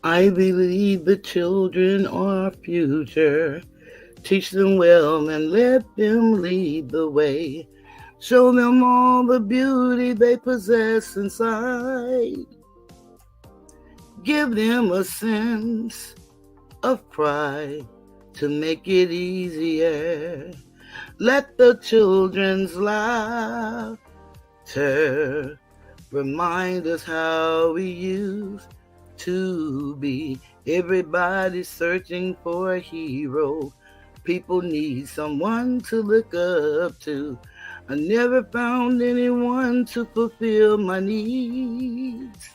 I believe the children are our future. Teach them well and let them lead the way. Show them all the beauty they possess inside. Give them a sense of pride to make it easier. Let the children's laughter remind us how we used to be. Everybody's searching for a hero. People need someone to look up to. I never found anyone to fulfill my needs.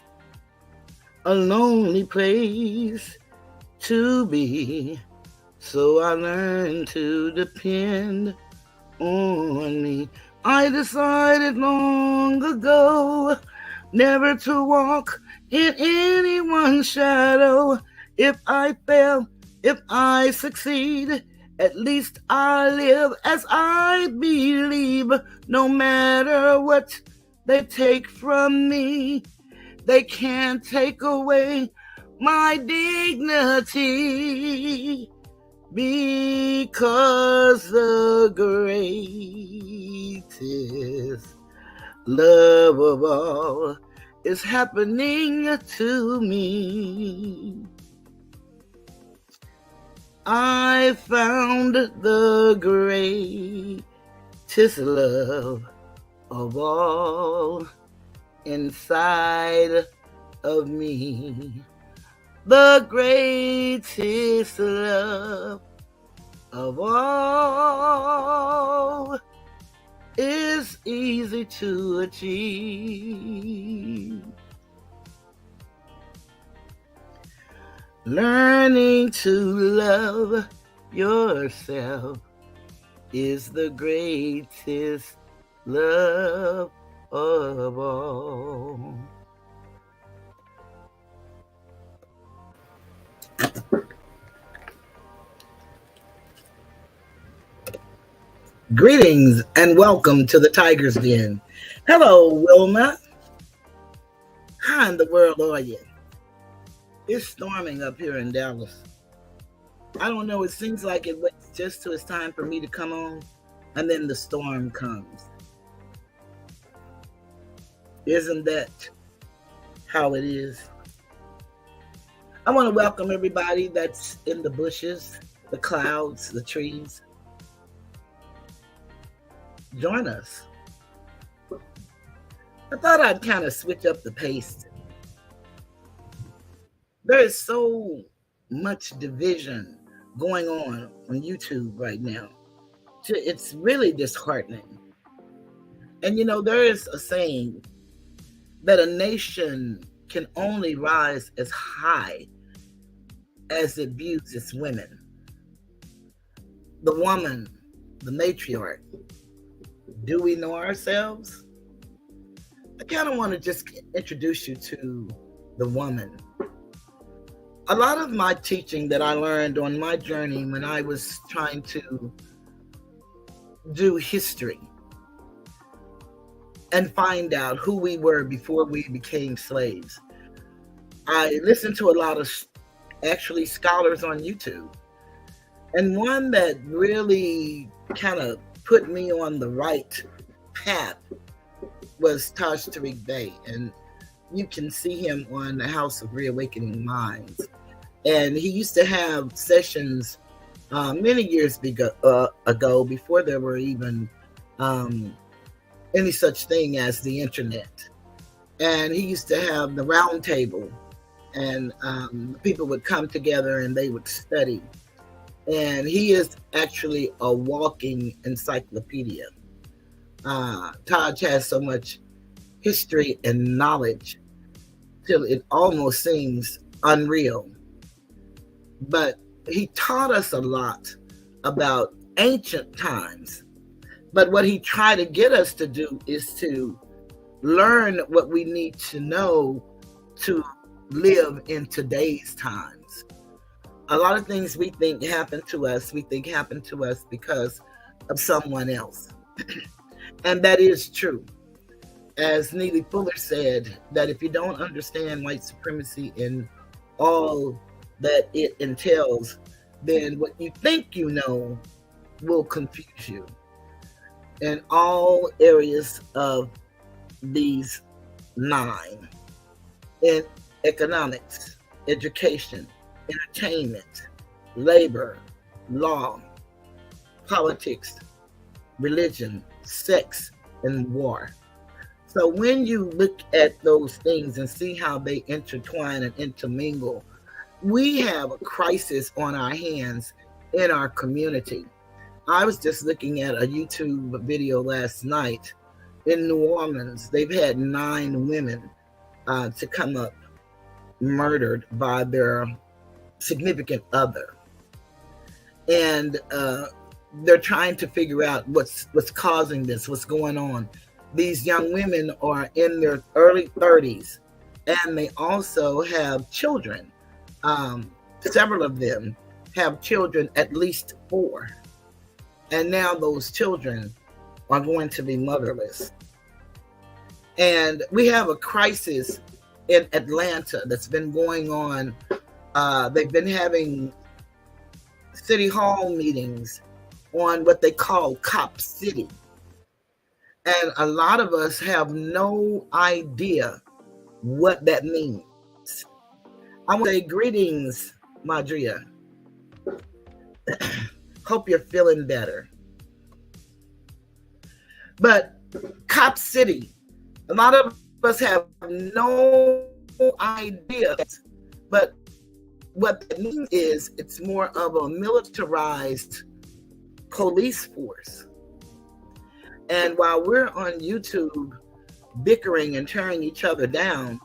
A lonely place to be. So I learned to depend on me. I decided long ago never to walk in anyone's shadow. If I fail, if I succeed, at least I live as I believe. No matter what they take from me, they can't take away my dignity, because the greatest love of all is happening to me. I found the greatest love of all inside of me. The greatest love of all is easy to achieve. Learning to love yourself is the greatest love of all. Greetings and welcome to the Tiger's Den. Hello, Wilma. How in the world are you? It's storming up here in Dallas. I don't know, it seems like it waits just till it's time for me to come on, and then the storm comes. Isn't that how it is? I want to welcome everybody that's in the bushes, the clouds, the trees. Join us. I thought I'd kind of switch up the pace. There is so much division going on YouTube right now. It's really disheartening. And you know, there is a saying that a nation can only rise as high as it views its women. The woman, the matriarch. Do we know ourselves? I kind of want to just introduce you to the woman. A lot of my teaching that I learned on my journey when I was trying to do history and find out who we were before we became slaves. I listened to a lot of actually scholars on YouTube. And one that really kind of put me on the right path was Taj Tariq Bey. And you can see him on the House of Reawakening Minds. And he used to have sessions many years ago, before there were even any such thing as the internet. And he used to have the round table, and people would come together and they would study. And he is actually a walking encyclopedia. Taj has so much history and knowledge till it almost seems unreal. But he taught us a lot about ancient times. But what he tried to get us to do is to learn what we need to know to live in today's times. A lot of things we think happen to us because of someone else. And that is true. As Neely Fuller said, that if you don't understand white supremacy in all that it entails, then what you think you know will confuse you in all areas of these 9: in economics, education, entertainment, labor, law, politics, religion, sex, and war. So when you look at those things and see how they intertwine and intermingle, we have a crisis on our hands in our community. I was just looking at a YouTube video last night. In New Orleans, they've had 9 women to come up murdered by their significant other. And they're trying to figure out what's causing this, what's going on. These young women are in their early 30s, and they also have children. Several of them have children, at least 4. And now those children are going to be motherless. And we have a crisis in Atlanta that's been going on. They've been having city hall meetings on what they call Cop City. And a lot of us have no idea what that means. I want to say greetings, Madria. Hope you're feeling better. But Cop City, a lot of us have no idea. But what that means is it's more of a militarized police force. And while we're on YouTube bickering and tearing each other down,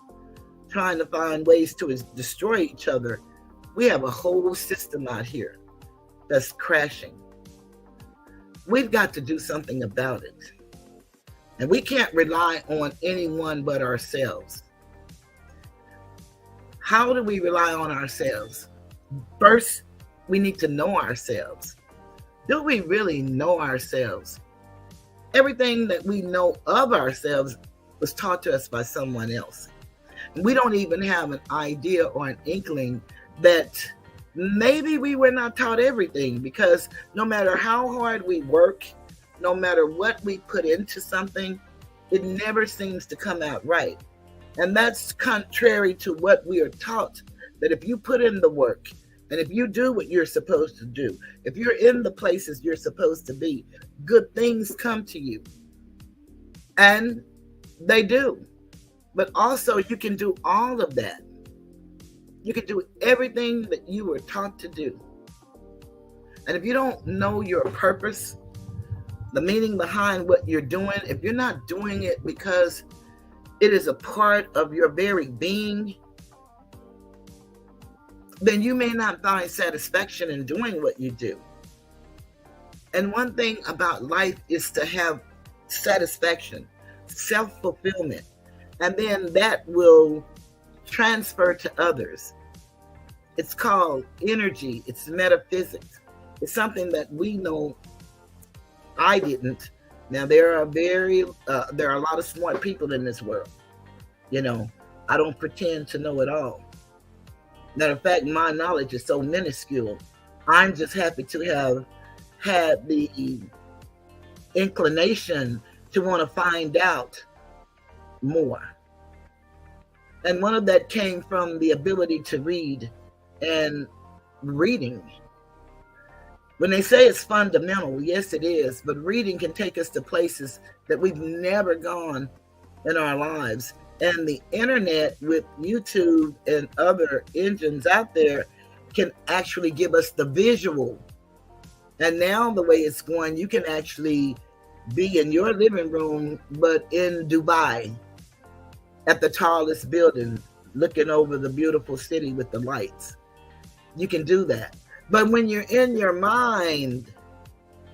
trying to find ways to destroy each other, we have a whole system out here that's crashing. We've got to do something about it. And we can't rely on anyone but ourselves. How do we rely on ourselves? First, we need to know ourselves. Do we really know ourselves? Everything that we know of ourselves was taught to us by someone else. We don't even have an idea or an inkling that maybe we were not taught everything, because no matter how hard we work, no matter what we put into something, it never seems to come out right. And that's contrary to what we are taught, that if you put in the work and if you do what you're supposed to do, if you're in the places you're supposed to be, good things come to you. And they do. But also you can do all of that. You can do everything that you were taught to do. And if you don't know your purpose, the meaning behind what you're doing, if you're not doing it because it is a part of your very being, then you may not find satisfaction in doing what you do. And one thing about life is to have satisfaction, self-fulfillment, and then that will transfer to others. It's called energy. It's metaphysics. It's something that we know. I didn't. Now there are a lot of smart people in this world. You know, I don't pretend to know it all. Matter of fact, my knowledge is so minuscule. I'm just happy to have had the inclination to want to find out more. And one of that came from the ability to read and reading. When they say it's fundamental, yes, it is. But reading can take us to places that we've never gone in our lives. And the internet with YouTube and other engines out there can actually give us the visual. And now the way it's going, you can actually be in your living room, but in Dubai, at the tallest building, looking over the beautiful city with the lights. You can do that. But when you're in your mind,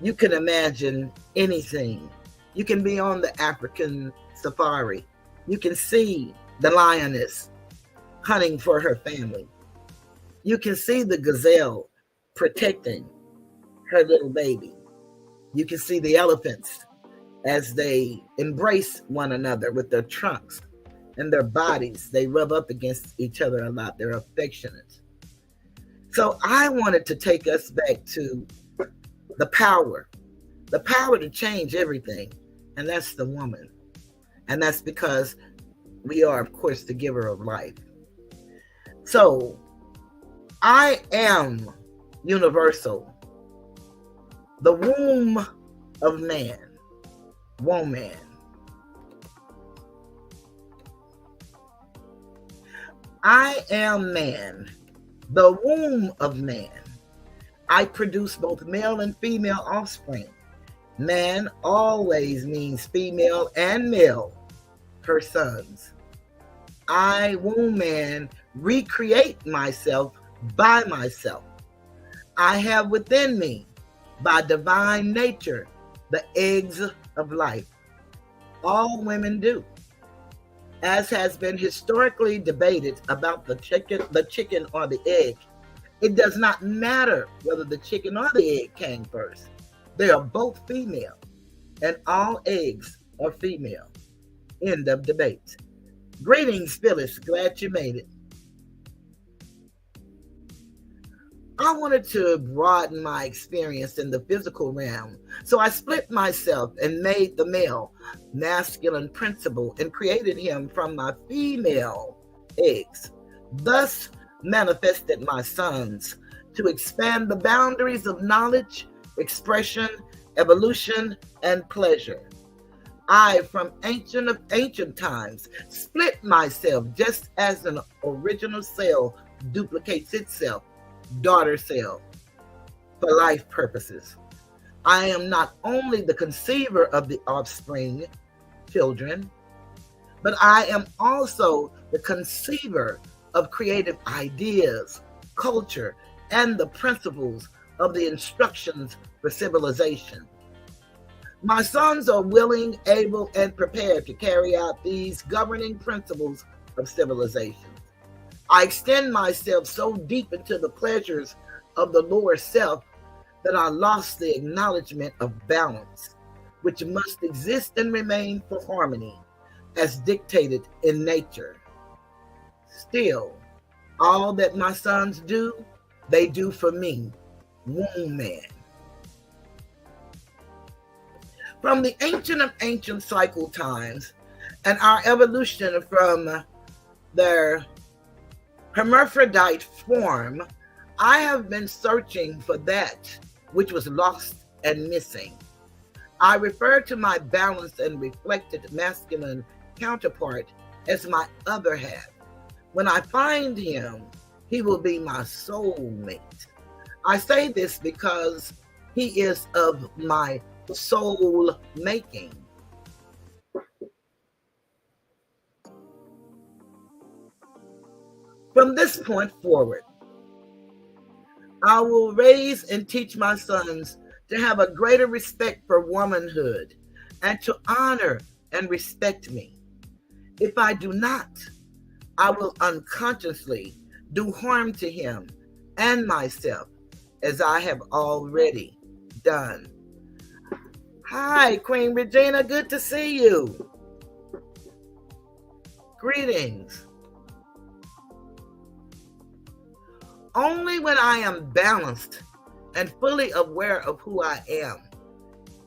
you can imagine anything. You can be on the African safari. You can see the lioness hunting for her family. You can see the gazelle protecting her little baby. You can see the elephants as they embrace one another with their trunks. and their bodies, they rub up against each other a lot. They're affectionate. So I wanted to take us back to the power to change everything. And that's the woman. And that's because we are, of course, the giver of life. So I am universal, the womb of man, woman. I am man, the womb of man. I produce both male and female offspring. Man always means female and male, her sons. I, womb man, recreate myself by myself. I have within me, by divine nature, the eggs of life. All women do. As has been historically debated about the chicken or the egg, it does not matter whether the chicken or the egg came first. They are both female, and all eggs are female. End of debate. Greetings, Phyllis. Glad you made it. I wanted to broaden my experience in the physical realm, so I split myself and made the male masculine principle and created him from my female eggs. Thus manifested my sons to expand the boundaries of knowledge, expression, evolution, and pleasure. I, from ancient times, split myself just as an original cell duplicates itself, daughter cell, for life purposes. I am not only the conceiver of the offspring, children, but I am also the conceiver of creative ideas, culture, and the principles of the instructions for civilization. My sons are willing, able, and prepared to carry out these governing principles of civilization. I extend myself so deep into the pleasures of the lower self that I lost the acknowledgement of balance, which must exist and remain for harmony, as dictated in nature. Still, all that my sons do, they do for me, womb man. From the ancient of ancient cycle times and our evolution from their hermaphrodite form, I have been searching for that which was lost and missing. I refer to my balanced and reflected masculine counterpart as my other half. When I find him, he will be my soulmate. I say this because he is of my soul making. From this point forward, I will raise and teach my sons to have a greater respect for womanhood and to honor and respect me. If I do not, I will unconsciously do harm to him and myself, as I have already done. Hi, Queen Regina, good to see you. Greetings. Only when I am balanced and fully aware of who I am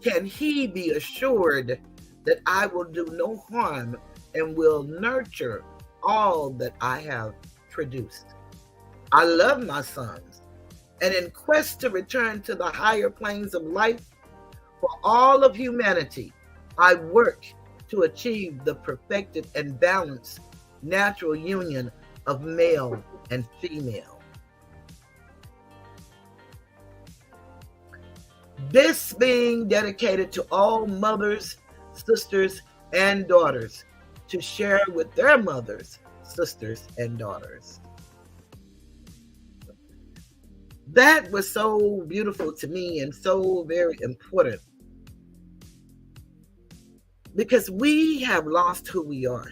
can he be assured that I will do no harm and will nurture all that I have produced. I love my sons, and in quest to return to the higher planes of life for all of humanity, I work to achieve the perfected and balanced natural union of male and female. This being dedicated to all mothers, sisters, and daughters to share with their mothers, sisters, and daughters. That was so beautiful to me and so very important, because we have lost who we are.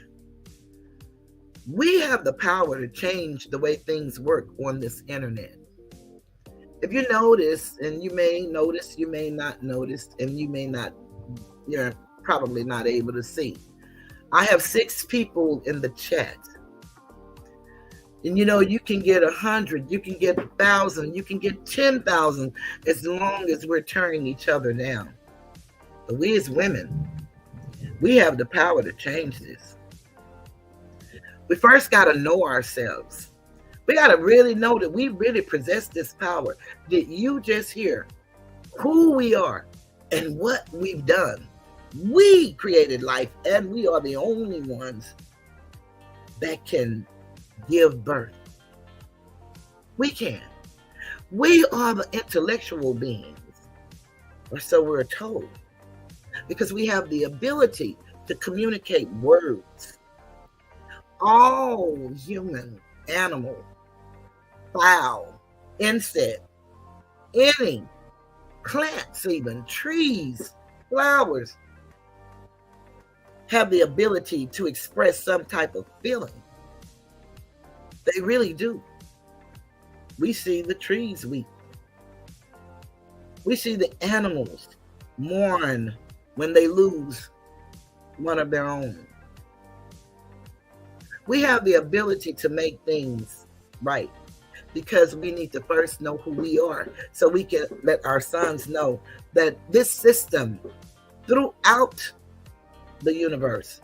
We have the power to change the way things work on this internet. If you notice, and you may notice, you may not notice, and you're probably not able to see, I have 6 people in the chat. And you can get 100, you can get 1,000, you can get 10,000 as long as we're turning each other down. But we as women, we have the power to change this. We first got to know ourselves. We got to really know that we really possess this power. Did you just hear who we are and what we've done? We created life, and we are the only ones that can give birth. We can. We are the intellectual beings, or so we're told, because we have the ability to communicate words. All human, animal, fowl, insect, any plants, even trees, flowers, have the ability to express some type of feeling. They really do. We see the trees weep. We see the animals mourn when they lose one of their own. We have the ability to make things right because we need to first know who we are so we can let our sons know that this system throughout the universe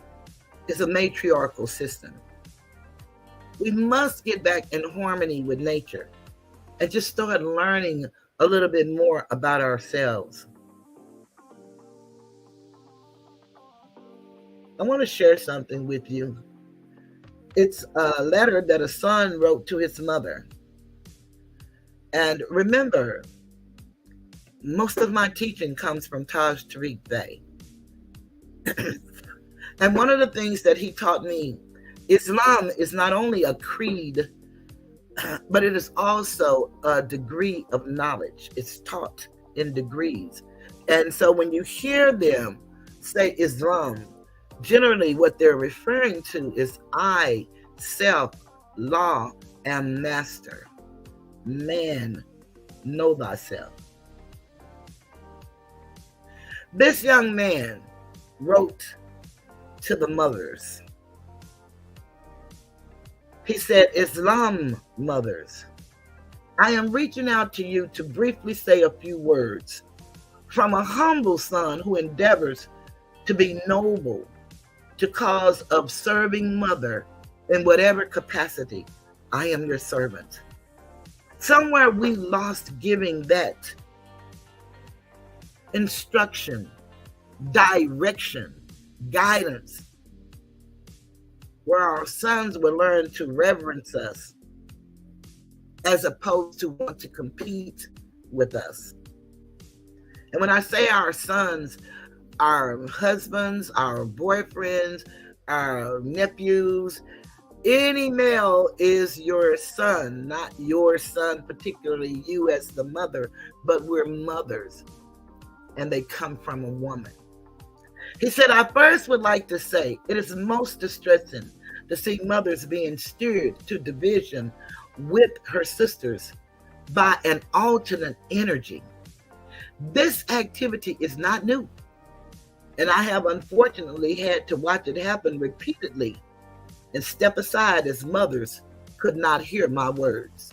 is a matriarchal system. We must get back in harmony with nature and just start learning a little bit more about ourselves. I want to share something with you. It's a letter that a son wrote to his mother. And remember, most of my teaching comes from Taj Tariq Bey. And one of the things that he taught me, Islam is not only a creed, but it is also a degree of knowledge. It's taught in degrees. And so when you hear them say Islam, generally what they're referring to is I, self, law, and master. Man, know thyself. This young man wrote to the mothers. He said, Islam mothers, I am reaching out to you to briefly say a few words from a humble son who endeavors to be noble to cause of serving mother in whatever capacity. I am your servant. Somewhere we lost giving that instruction, direction, guidance, where our sons will learn to reverence us as opposed to want to compete with us. And when I say our sons, our husbands, our boyfriends, our nephews, any male is your son, not your son, particularly you as the mother, but we're mothers and they come from a woman. He said, I first would like to say it is most distressing to see mothers being steered to division with her sisters by an alternate energy. This activity is not new, and I have unfortunately had to watch it happen repeatedly and step aside as mothers could not hear my words.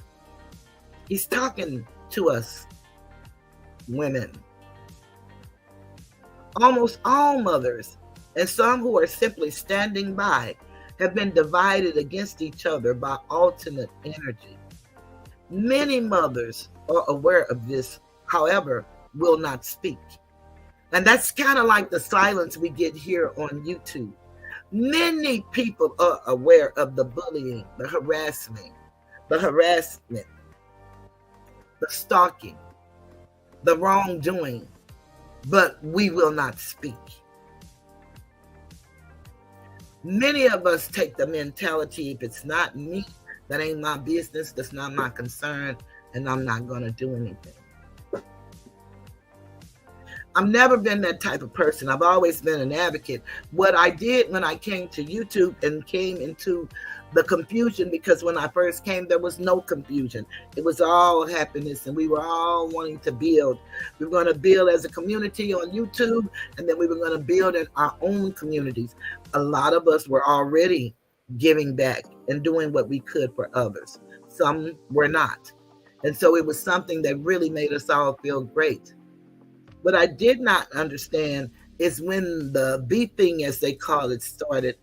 He's talking to us women. Almost all mothers, and some who are simply standing by, have been divided against each other by alternate energy. Many mothers are aware of this, however, will not speak. And that's kind of like the silence we get here on YouTube. Many people are aware of the bullying, the harassment, the stalking, the wrongdoing, but we will not speak. Many of us take the mentality, if it's not me, that ain't my business, that's not my concern, and I'm not going to do anything. I've never been that type of person. I've always been an advocate. What I did when I came to YouTube and came into the confusion, because when I first came, there was no confusion. It was all happiness, and we were all wanting to build. We were going to build as a community on YouTube, and then we were going to build in our own communities. A lot of us were already giving back and doing what we could for others. Some were not. And so it was something that really made us all feel great. What I did not understand is when the beefing, as they call it, started,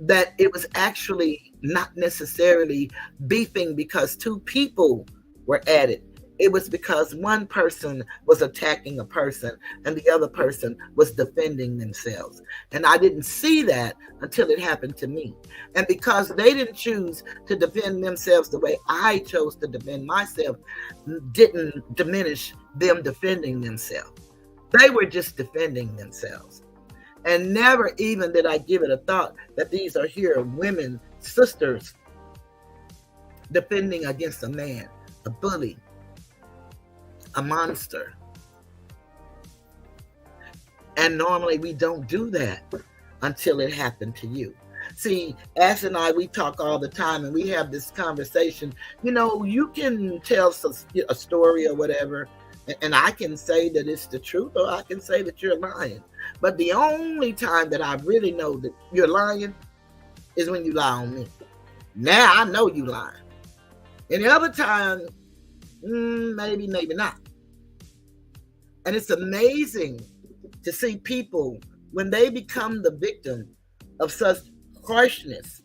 that it was actually not necessarily beefing because two people were at it. It was because one person was attacking a person and the other person was defending themselves. And I didn't see that until it happened to me. And because they didn't choose to defend themselves the way I chose to defend myself, didn't diminish them defending themselves. They were just defending themselves. And never even did I give it a thought that these are here women, sisters, defending against a man, a bully, a monster. And normally we don't do that until it happened to you. See, Ash and I, we talk all the time and we have this conversation. You know, you can tell a story or whatever, and I can say that it's the truth, or I can say that you're lying. But the only time that I really know that you're lying is when you lie on me. Now I know you lying. Any other time, maybe not. And it's amazing to see people, when they become the victim of such harshness,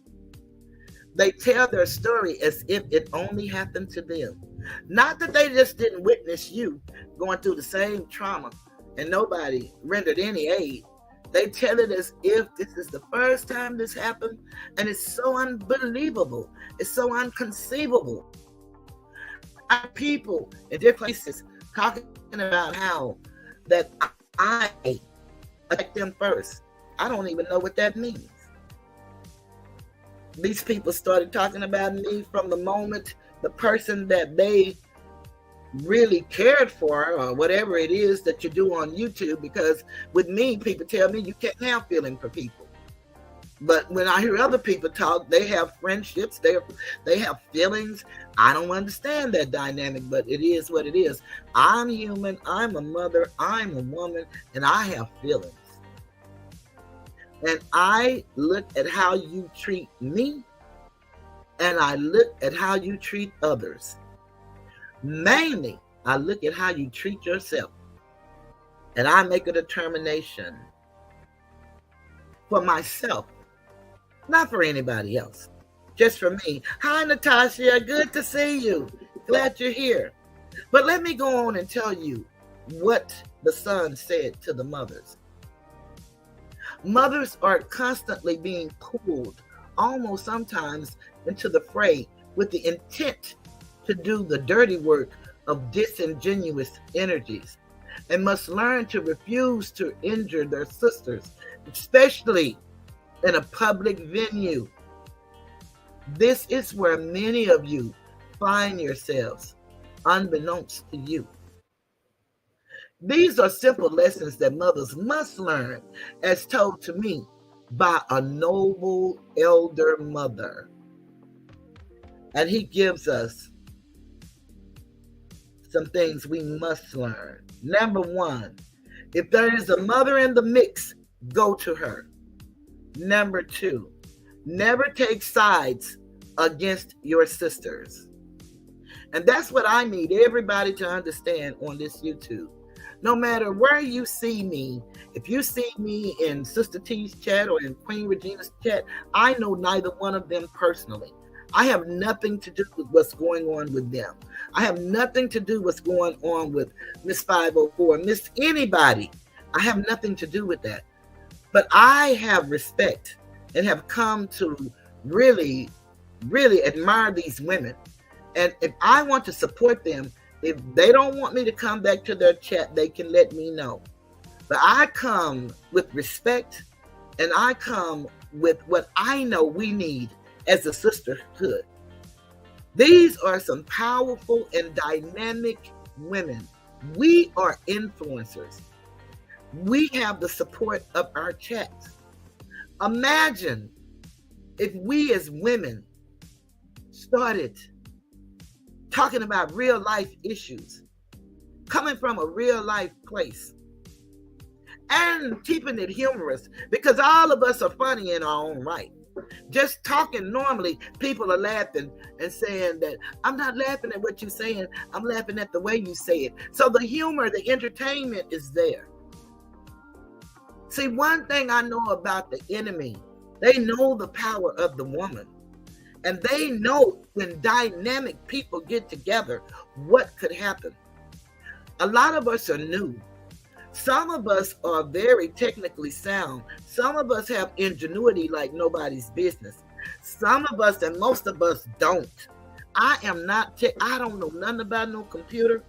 they tell their story as if it only happened to them. Not that they just didn't witness you going through the same trauma and nobody rendered any aid. They tell it as if this is the first time this happened, and it's so unbelievable. It's so inconceivable. People in different places talking about how that I attacked them first. I don't even know what that means. These people started talking about me from the moment the person that they really cared for, or whatever it is that you do on YouTube, because with me, people tell me you can't have feeling for people. But when I hear other people talk, they have friendships, they have feelings. I don't understand that dynamic, but it is what it is. I'm human, I'm a mother, I'm a woman, and I have feelings. And I look at how you treat me, and I look at how you treat others. Mainly, I look at how you treat yourself. And I make a determination for myself, not for anybody else, just for me. Hi, Natasha, good to see you. Glad you're here. But let me go on and tell you what the son said to the mothers. Mothers are constantly being pulled, almost sometimes, into the fray with the intent to do the dirty work of disingenuous energies, and must learn to refuse to injure their sisters, especially in a public venue. This is where many of you find yourselves, unbeknownst to you. These are simple lessons that mothers must learn, as told to me by a noble elder mother. And he gives us some things we must learn. Number one, if there is a mother in the mix, go to her. Number two, never take sides against your sisters. And that's what I need everybody to understand on this YouTube. No matter where you see me, if you see me in Sister T's chat or in Queen Regina's chat, I know neither one of them personally. I have nothing to do with what's going on with them. I have nothing to do with what's going on with Miss 504, Miss anybody. I have nothing to do with that. But I have respect and have come to really, really admire these women. And if I want to support them, if they don't want me to come back to their chat, they can let me know. But I come with respect, and I come with what I know we need as a sisterhood. These are some powerful and dynamic women. We are influencers. We have the support of our chats. Imagine if we as women started talking about real life issues, coming from a real life place, and keeping it humorous, because all of us are funny in our own right. Just talking normally, people are laughing and saying that I'm not laughing at what you're saying, I'm laughing at the way you say it. So the humor, the entertainment is there. See, one thing I know about the enemy, they know the power of the woman. And they know when dynamic people get together, what could happen. A lot of us are new. Some of us are very technically sound. Some of us have ingenuity like nobody's business. Some of us and most of us don't. I am not I don't know nothing about no computer.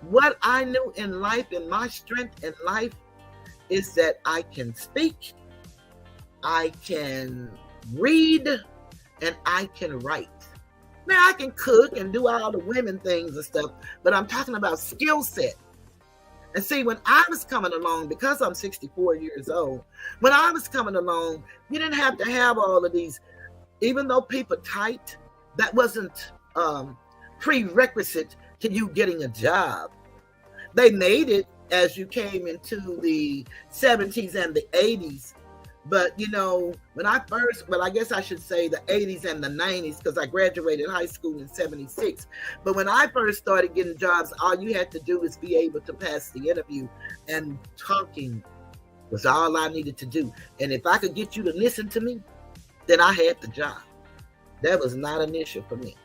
What I knew in life and my strength in life is that I can speak, I can read, and I can write. Now I can cook and do all the women things and stuff, but I'm talking about skill set. And see, when I was coming along, because I'm 64 years old, when I was coming along, you didn't have to have all of these, even though people typed, that wasn't prerequisite to you getting a job. They made it as you came into the 70s and the 80s. But, you know, when I first, well, I guess I should say the 80s and the 90s, because I graduated high school in 76. But when I first started getting jobs, all you had to do was be able to pass the interview, and talking was all I needed to do. And if I could get you to listen to me, then I had the job. That was not an issue for me.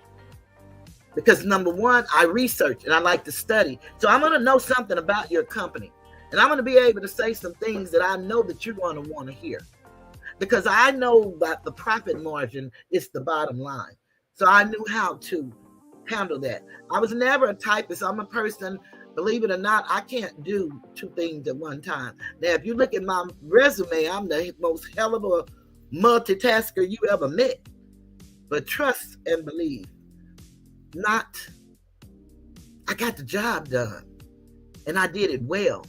Because number one, I research and I like to study. So I'm going to know something about your company. And I'm going to be able to say some things that I know that you're going to want to hear. Because I know that the profit margin is the bottom line. So I knew how to handle that. I was never a typist. I'm a person, believe it or not, I can't do two things at one time. Now, if you look at my resume, I'm the most hell of a multitasker you ever met. But trust and believe. I got the job done. And I did it well.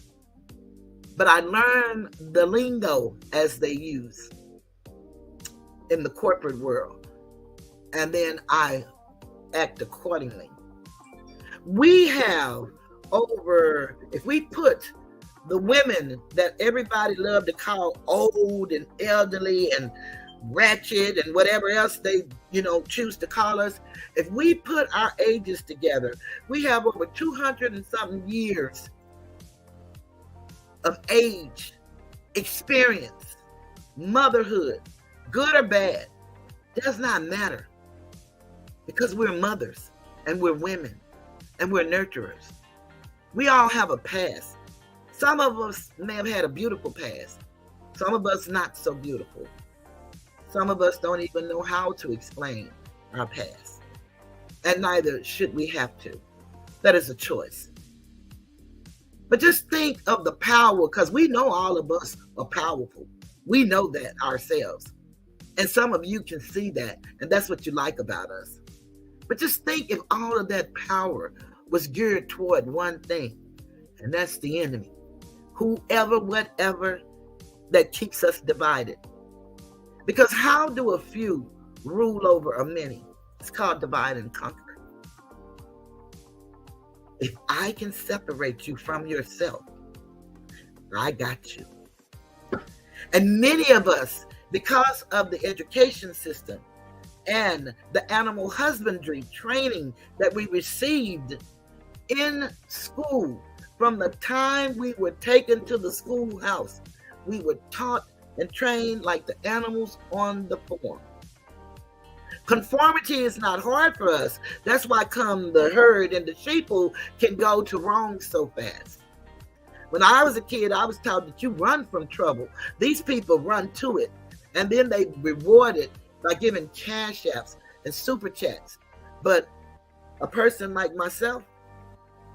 But I learned the lingo as they use in the corporate world. And then I act accordingly. We have if we put the women that everybody loved to call old and elderly and ratchet and whatever else they, choose to call us, if we put our ages together, we have over 200 and something years of age, experience, motherhood, good or bad, does not matter, because we're mothers and we're women and we're nurturers. We all have a past. Some of us may have had a beautiful past. Some of us not so beautiful. Some of us don't even know how to explain our past. And neither should we have to. That is a choice. But just think of the power, because we know all of us are powerful. We know that ourselves. And some of you can see that, and that's what you like about us. But just think if all of that power was geared toward one thing, and that's the enemy. Whoever, whatever, that keeps us divided. Because how do a few rule over a many? It's called divide and conquer. If I can separate you from yourself, I got you. And many of us, because of the education system and the animal husbandry training that we received in school, from the time we were taken to the schoolhouse, we were taught and trained like the animals on the farm. Conformity is not hard for us. That's why come the herd and the sheeple can go to wrong so fast. When I was a kid, I was taught that you run from trouble. These people run to it. And then they reward it by giving cash apps and super chats. But a person like myself,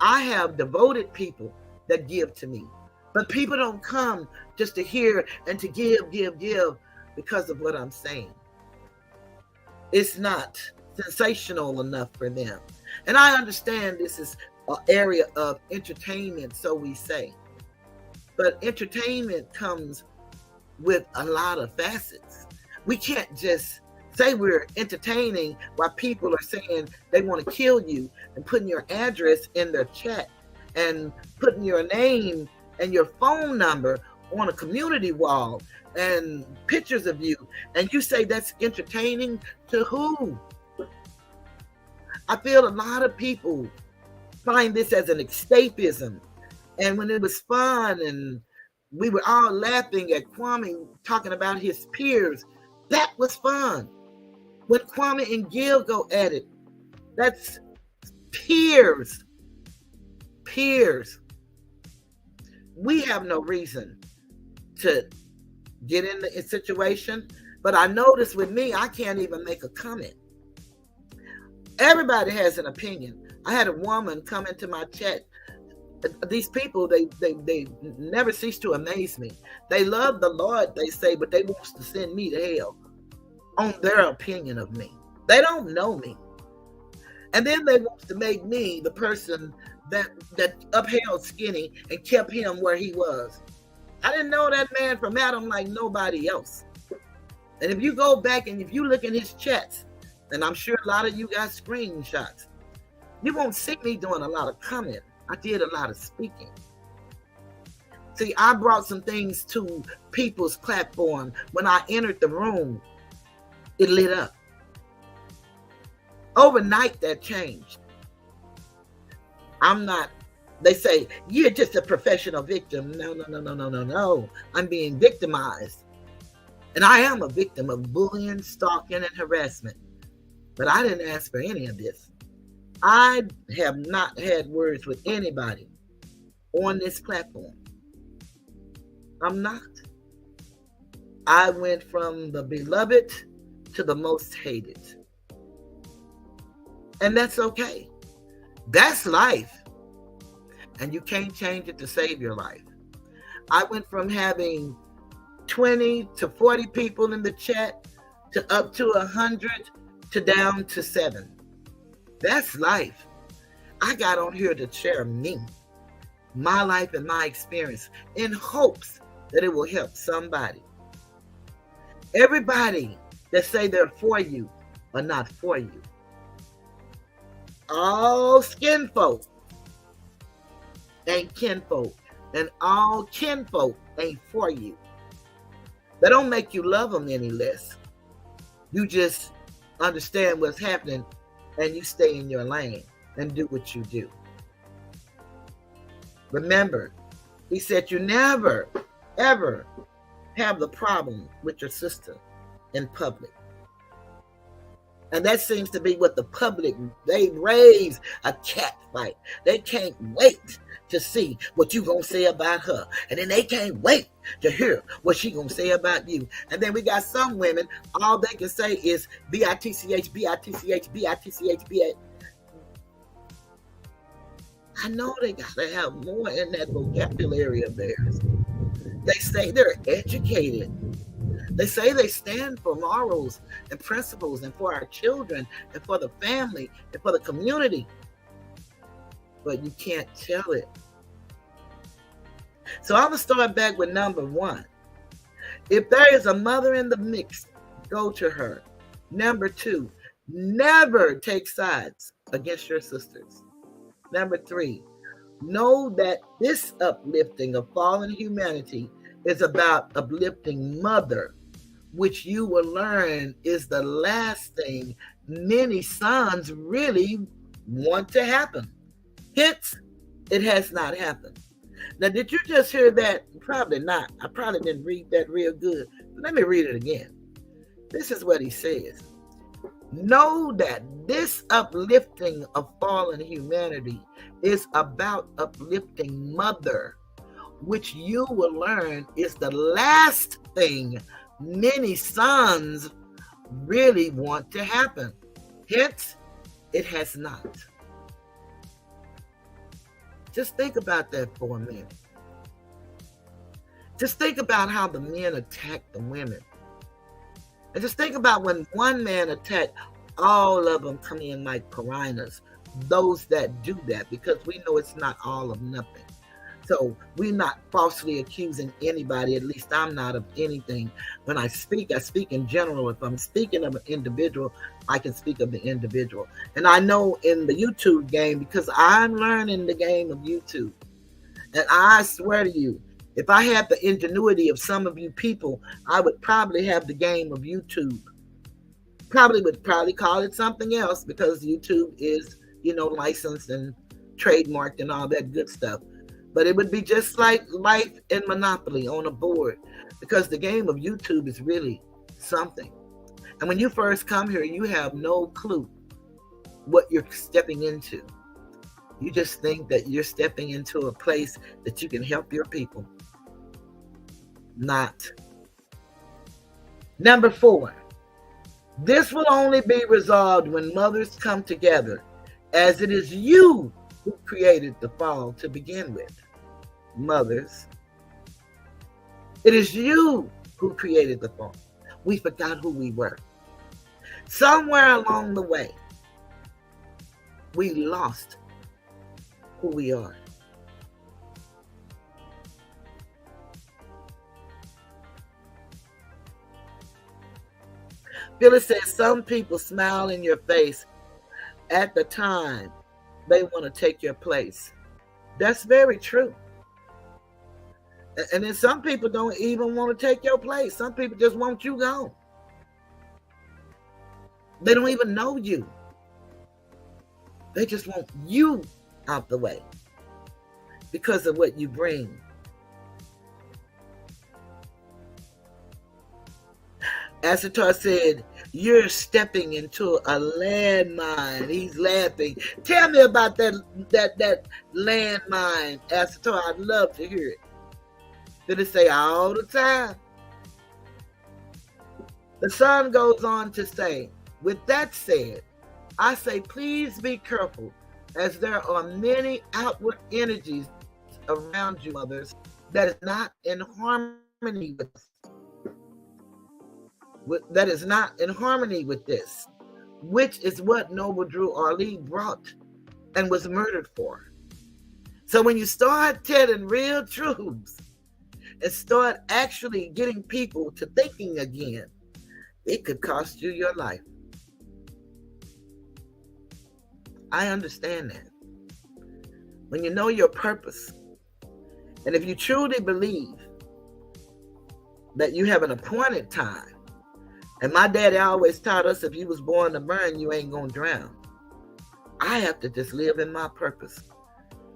I have devoted people that give to me. But people don't come just to hear and to give because of what I'm saying. It's not sensational enough for them. And I understand this is an area of entertainment, so we say. But entertainment comes with a lot of facets. We can't just say we're entertaining while people are saying they want to kill you and putting your address in their chat and putting your name and your phone number on a community wall and pictures of you, and you say that's entertaining to who? I feel a lot of people find this as an escapism, and when it was fun and we were all laughing at Kwame talking about his peers, that was fun. When Kwame and Gil go at it, that's peers. We have no reason to get in the situation, but I notice with me, I can't even make a comment. Everybody has an opinion. I had a woman come into my chat. These people, they never cease to amaze me. They love the Lord, they say, but they want to send me to hell on their opinion of me. They don't know me. And then they want to make me the person that upheld Skinny and kept him where he was. I didn't know that man from Adam like nobody else. And if you go back and if you look in his chats, and I'm sure a lot of you got screenshots, you won't see me doing a lot of commenting. I did a lot of speaking. See, I brought some things to people's platform. When I entered the room, it lit up. Overnight, that changed. I'm not, they say, you're just a professional victim. No. I'm being victimized. And I am a victim of bullying, stalking, and harassment. But I didn't ask for any of this. I have not had words with anybody on this platform. I'm not. I went from the beloved to the most hated. And that's okay. That's life. And you can't change it to save your life. I went from having 20 to 40 people in the chat to up to 100 to down to 7. That's life. I got on here to share me, my life and my experience in hopes that it will help somebody. Everybody that say they're for you are not for you. All skinfolk ain't kinfolk, and all kinfolk ain't for you. That don't make you love them any less. You just understand what's happening and you stay in your lane and do what you do. Remember, he said you never, ever have the problem with your sister in public. And that seems to be what the public, they raise a cat fight. They can't wait to see what you gonna say about her. And then they can't wait to hear what she gonna say about you. And then we got some women, all they can say is B-I-T-C-H, B-I-T-C-H, B-I-T-C-H, B-I. I know they gotta have more in that vocabulary of theirs. They say they're educated. They say they stand for morals and principles and for our children and for the family and for the community. But you can't tell it. So I'm going to start back with number 1. If there is a mother in the mix, go to her. Number 2, never take sides against your sisters. Number 3, know that this uplifting of fallen humanity is about uplifting mother, which you will learn is the last thing many sons really want to happen. Hence, it has not happened. Now, did you just hear that? Probably not. I probably didn't read that real good. But let me read it again. This is what he says. Know that this uplifting of fallen humanity is about uplifting mother, which you will learn is the last thing many sons really want to happen. Hence, it has not. Just think about that for a minute. Just think about how the men attack the women. And just think about when one man attacked, all of them come in like piranhas. Those that do that, because we know it's not all of nothing. So we're not falsely accusing anybody. At least I'm not, of anything. When I speak in general. If I'm speaking of an individual, I can speak of the individual. And I know in the YouTube game, because I'm learning the game of YouTube, and I swear to you, if I had the ingenuity of some of you people, I would probably have the game of YouTube. Would call it something else, because YouTube is, licensed and trademarked and all that good stuff. But it would be just like life and Monopoly on a board, because the game of YouTube is really something. And when you first come here, you have no clue what you're stepping into. You just think that you're stepping into a place that you can help your people. Not. Number 4. This will only be resolved when mothers come together, as it is you who created the fall to begin with. Mothers, it is you who created the fall. We forgot who we were. Somewhere along the way, we lost who we are. Phyllis says some people smile in your face at the time they want to take your place. That's very true. And then some people don't even want to take your place. Some people just want you gone. They don't even know you. They just want you out the way because of what you bring. Asatar said, you're stepping into a landmine. He's laughing. Tell me about that landmine, Asatar. I'd love to hear it. Did it say all the time? The son goes on to say, with that said, I say please be careful, as there are many outward energies around you, mothers, that is not in harmony with this, which is what Noble Drew Ali brought and was murdered for. So when you start telling real truths and start actually getting people to thinking again, it could cost you your life. I understand that. When you know your purpose, and if you truly believe that you have an appointed time, and my daddy always taught us, if you was born to burn, you ain't gonna drown. I have to just live in my purpose.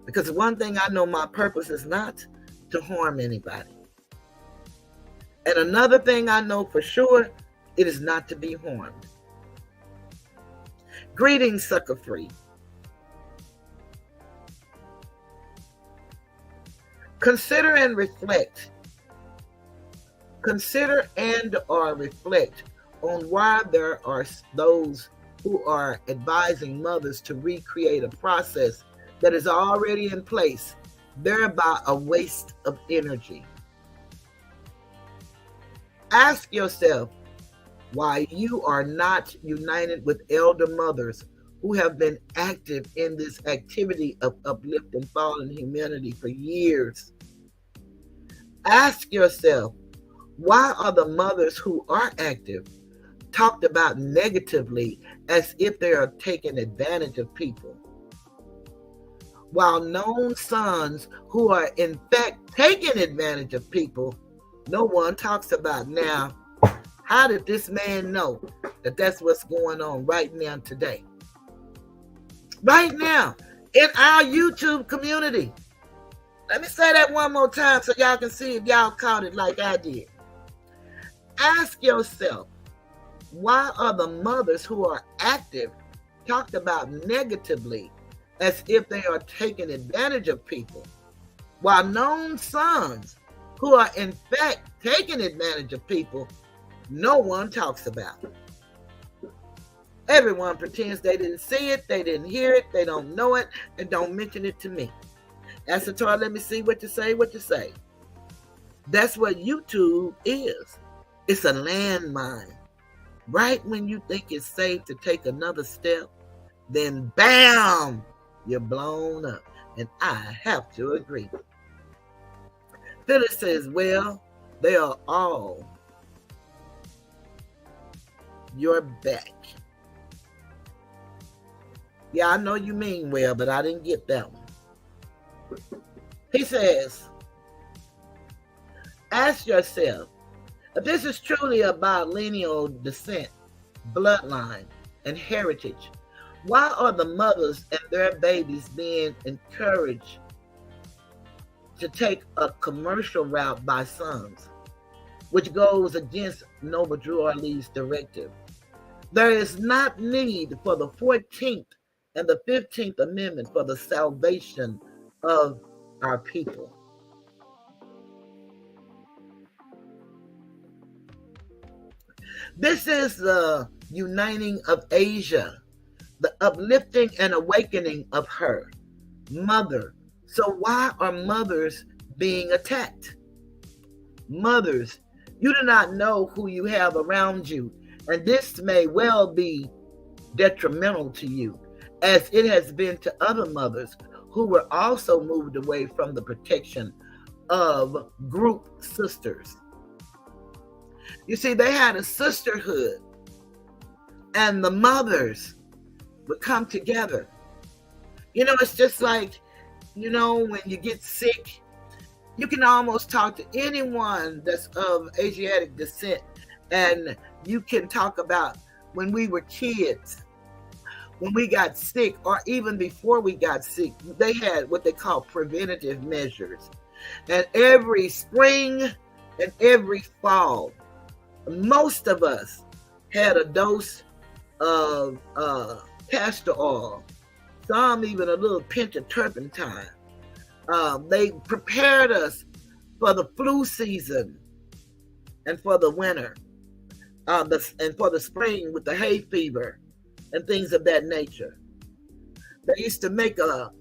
Because one thing I know, my purpose is not to harm anybody. And another thing I know for sure, it is not to be harmed. Greetings, Sucker Free. Consider and reflect. Consider and or reflect on why there are those who are advising mothers to recreate a process that is already in place, thereby a waste of energy. Ask yourself why you are not united with elder mothers who have been active in this activity of uplifting fallen humanity for years. Ask yourself, why are the mothers who are active talked about negatively as if they are taking advantage of people, while known sons who are in fact taking advantage of people, no one talks about? Now, how did this man know that that's what's going on right now today? Right now, in our YouTube community. Let me say that one more time so y'all can see if y'all caught it like I did. Ask yourself, why are the mothers who are active talked about negatively as if they are taking advantage of people, while known sons who are in fact taking advantage of people, no one talks about? Everyone pretends they didn't see it, they didn't hear it, they don't know it, and don't mention it to me. Asatar, let me see what you say. That's what YouTube is. It's a landmine. Right when you think it's safe to take another step, then bam, you're blown up. And I have to agree. Phyllis says, well, they are all your back. Yeah, I know you mean well, but I didn't get that one. He says, ask yourself, if this is truly about lineal descent, bloodline, and heritage, why are the mothers and their babies being encouraged to take a commercial route by sons, which goes against Noble Drew Lee's directive? There is not need for the 14th and the 15th Amendment for the salvation of our people. This is the uniting of Asia, the uplifting and awakening of her mother. So why are mothers being attacked? Mothers, you do not know who you have around you, and this may well be detrimental to you, as it has been to other mothers who were also moved away from the protection of group sisters. You see, they had a sisterhood, and the mothers would come together. You know, it's just like, you know, when you get sick, you can almost talk to anyone that's of Asiatic descent, and you can talk about when we were kids, when we got sick, or even before we got sick. They had what they call preventative measures. And every spring and every fall, most of us had a dose of castor oil, some even a little pinch of turpentine. They prepared us for the flu season and for the winter, and for the spring with the hay fever and things of that nature. They used to make a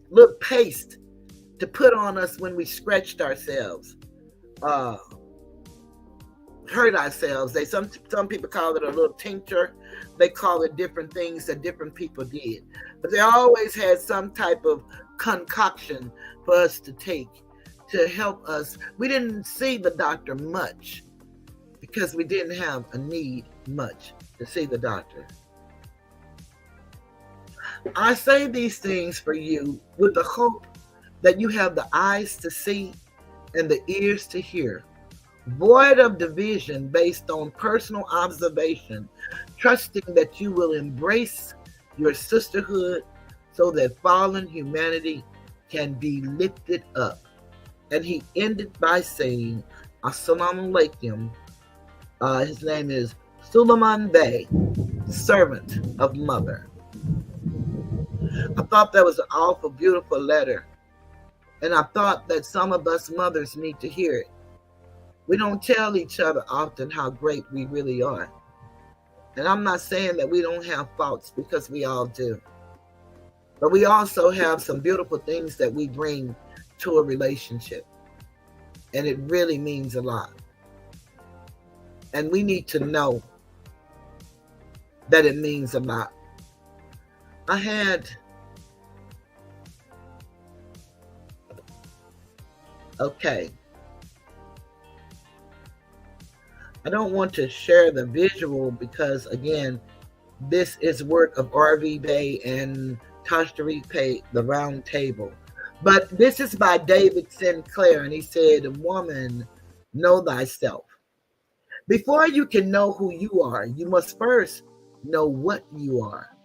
little paste to put on us when we scratched ourselves, hurt ourselves. Some people call it a little tincture. They call it different things that different people did. But they always had some type of concoction for us to take to help us. We didn't see the doctor much because we didn't have a need much to see the doctor. I say these things for you with the hope that you have the eyes to see and the ears to hear, void of division based on personal observation, trusting that you will embrace your sisterhood so that fallen humanity can be lifted up. And he ended by saying, Assalamu alaikum. His name is Suleiman Bey, servant of mother. I thought that was an awful beautiful letter. And I thought that some of us mothers need to hear it. We don't tell each other often how great we really are. And I'm not saying that we don't have faults, because we all do. But we also have some beautiful things that we bring to a relationship. And it really means a lot. And we need to know that it means a lot. I don't want to share the visual because, again, this is work of R.V. Bey and Tashtarik Pay, The Round Table. But this is by David Sinclair, and he said, woman, know thyself. Before you can know who you are, you must first know what you are.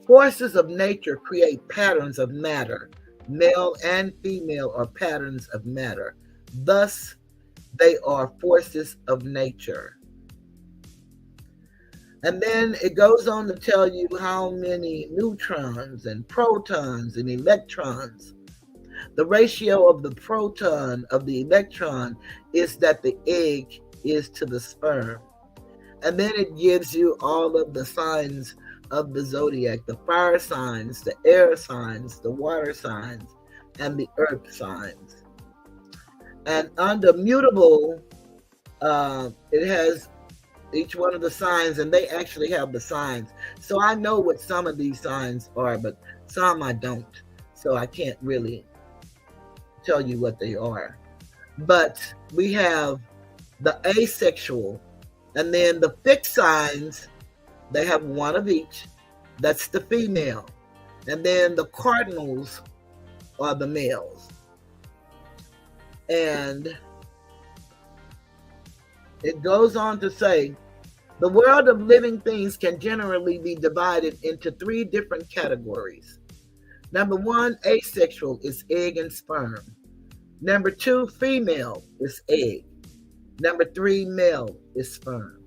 Forces of nature create patterns of matter. Male and female are patterns of matter. Thus, they are forces of nature. And then it goes on to tell you how many neutrons and protons and electrons. The ratio of the proton of the electron is that the egg is to the sperm. And then it gives you all of the signs of the zodiac, the fire signs, the air signs, the water signs, and the earth signs. And under mutable, it has each one of the signs, and they actually have the signs. So I know what some of these signs are, but some I don't. So I can't really tell you what they are. But we have the asexual, and then the fixed signs, they have one of each. That's the female. And then the cardinals are the males. And it goes on to say, the world of living things can generally be divided into 3 different categories. Number 1, asexual is egg and sperm. Number 2, female is egg. Number 3, male is sperm.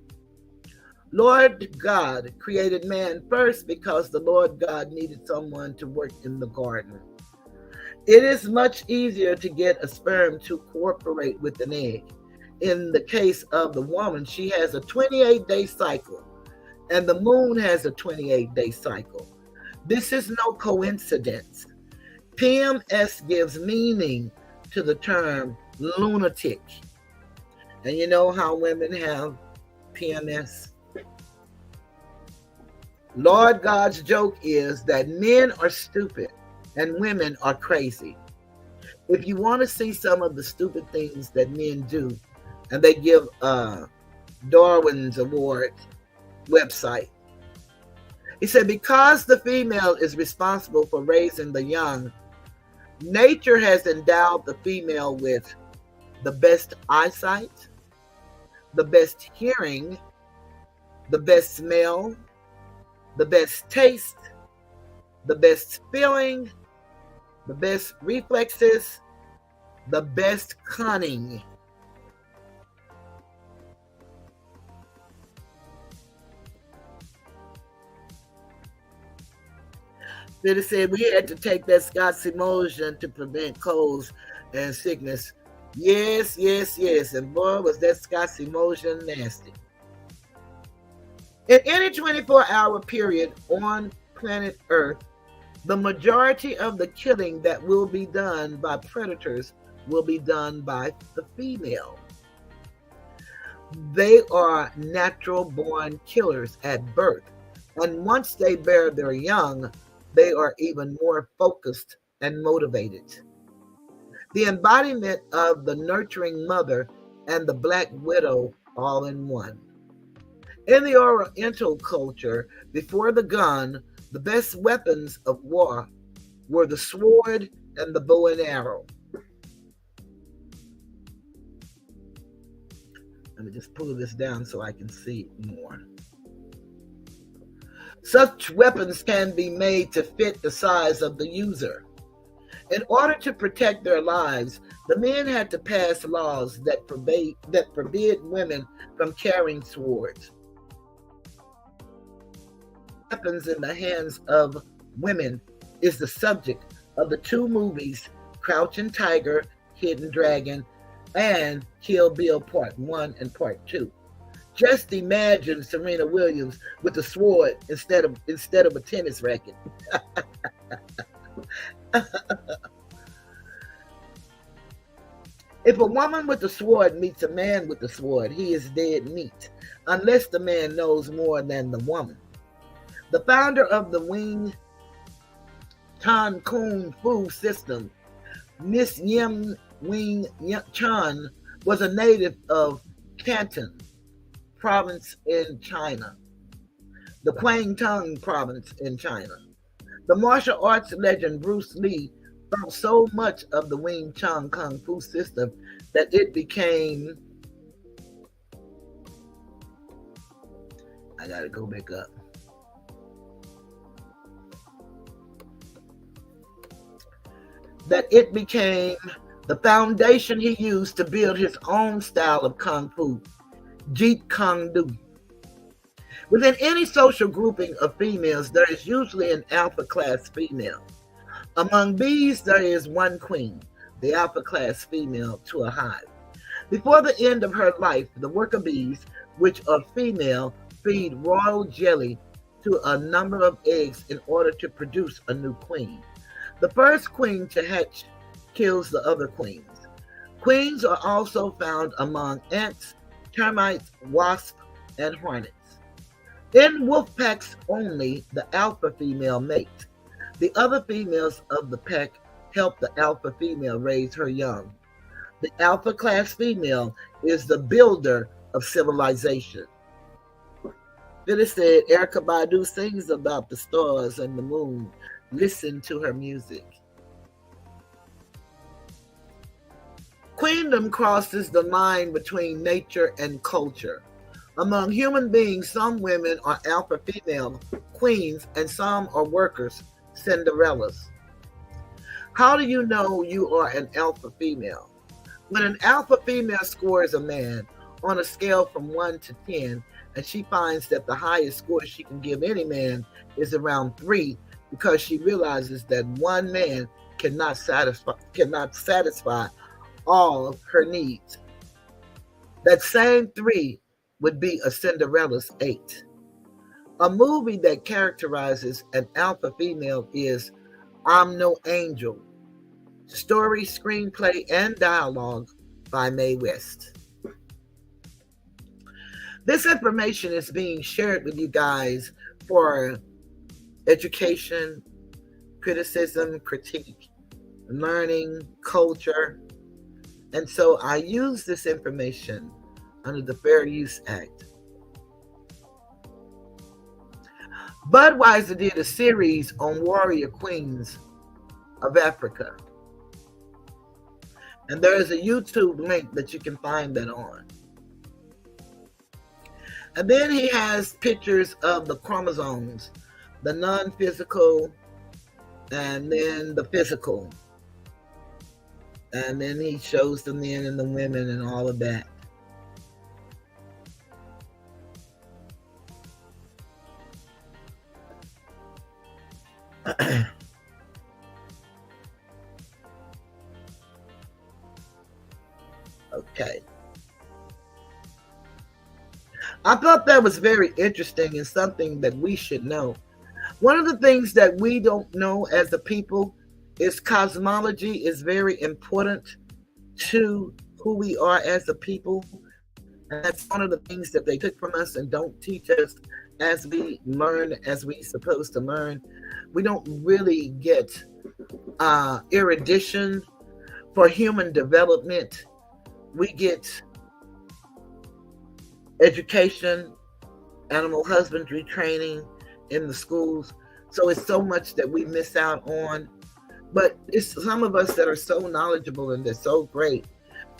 Lord God created man first because the Lord God needed someone to work in the garden. It is much easier to get a sperm to cooperate with an egg. In the case of the woman, she has a 28-day cycle, and the moon has a 28-day cycle. This is no coincidence. PMS gives meaning to the term lunatic. And you know how women have PMS? Lord God's joke is that men are stupid and women are crazy. If you want to see some of the stupid things that men do, and they give Darwin's Award website. He said, because the female is responsible for raising the young, nature has endowed the female with the best eyesight, the best hearing, the best smell, the best taste, the best feeling, the best reflexes, the best cunning. Then it said we had to take that Scott's emulsion to prevent colds and sickness. Yes, yes, yes. And boy, was that Scott's emulsion nasty. In any 24-hour period on planet Earth, the majority of the killing that will be done by predators will be done by the female. They are natural-born killers at birth, and once they bear their young, they are even more focused and motivated. The embodiment of the nurturing mother and the black widow all in one. In the Oriental culture, before the gun, the best weapons of war were the sword and the bow and arrow. Let me just pull this down so I can see it more. Such weapons can be made to fit the size of the user. In order to protect their lives, the men had to pass laws that forbid women from carrying swords. Weapons in the hands of women is the subject of the 2 movies, Crouching Tiger, Hidden Dragon, and Kill Bill Part 1 and Part 2. Just imagine Serena Williams with a sword instead of a tennis racket. If a woman with a sword meets a man with a sword, he is dead meat, unless the man knows more than the woman. The founder of the Wing Chun Kung Fu system, Miss Yim Wing Chun, was a native of Canton province in China, the Guangdong province in China. The martial arts legend Bruce Lee thought so much of the Wing Chun Kung Fu system that it became, I gotta go back up. That it became the foundation he used to build his own style of Kung Fu, Jeet Kune Do. Within any social grouping of females, there is usually an alpha class female. Among bees, there is one queen, the alpha class female to a hive. Before the end of her life, the worker bees, which are female, feed royal jelly to a number of eggs in order to produce a new queen. The first queen to hatch kills the other queens. Queens are also found among ants, termites, wasps, and hornets. In wolf packs only, the alpha female mates. The other females of the pack help the alpha female raise her young. The alpha class female is the builder of civilization. Then it said Erica Badu sings about the stars and the moon. Listen to her music. Queendom crosses the line between nature and culture. Among human beings, some women are alpha female queens and some are workers, Cinderellas. How do you know you are an alpha female? When an alpha female scores a man on a scale from 1 to 10, and she finds that the highest score she can give any man is around 3, because she realizes that one man cannot satisfy all of her needs. That same 3 would be a Cinderella's 8. A movie that characterizes an alpha female is I'm No Angel. Story, screenplay, and dialogue by Mae West. This information is being shared with you guys for education, criticism, critique, learning, culture. And so I use this information under the Fair Use Act. Budweiser did a series on warrior queens of Africa. And there is a YouTube link that you can find that on. And then he has pictures of the chromosomes, the non-physical, and then the physical. And then he shows the men and the women and all of that. Okay. I thought that was very interesting and something that we should know. One of the things that we don't know as a people is cosmology is very important to who we are as a people. And that's one of the things that they took from us and don't teach us as we learn, as we supposed to learn. We don't really get erudition for human development. We get education, animal husbandry training in the schools. So it's so much that we miss out on. But it's some of us that are so knowledgeable and they're so great.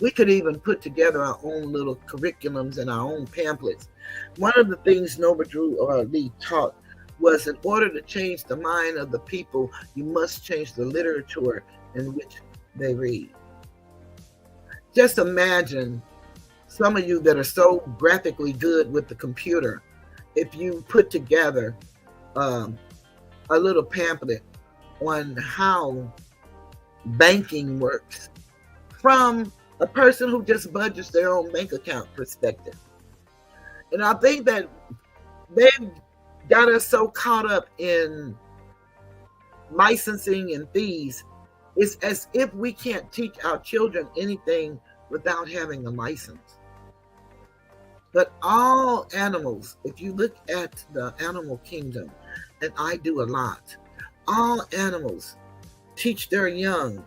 We could even put together our own little curriculums and our own pamphlets. One of the things Nova Drew Lee taught was in order to change the mind of the people, you must change the literature in which they read. Just imagine some of you that are so graphically good with the computer, if you put together a little pamphlet on how banking works from a person who just budgets their own bank account perspective. And I think that they've got us so caught up in licensing and fees. It's as if we can't teach our children anything without having a license. But all animals, if you look at the animal kingdom, and I do a lot, all animals teach their young.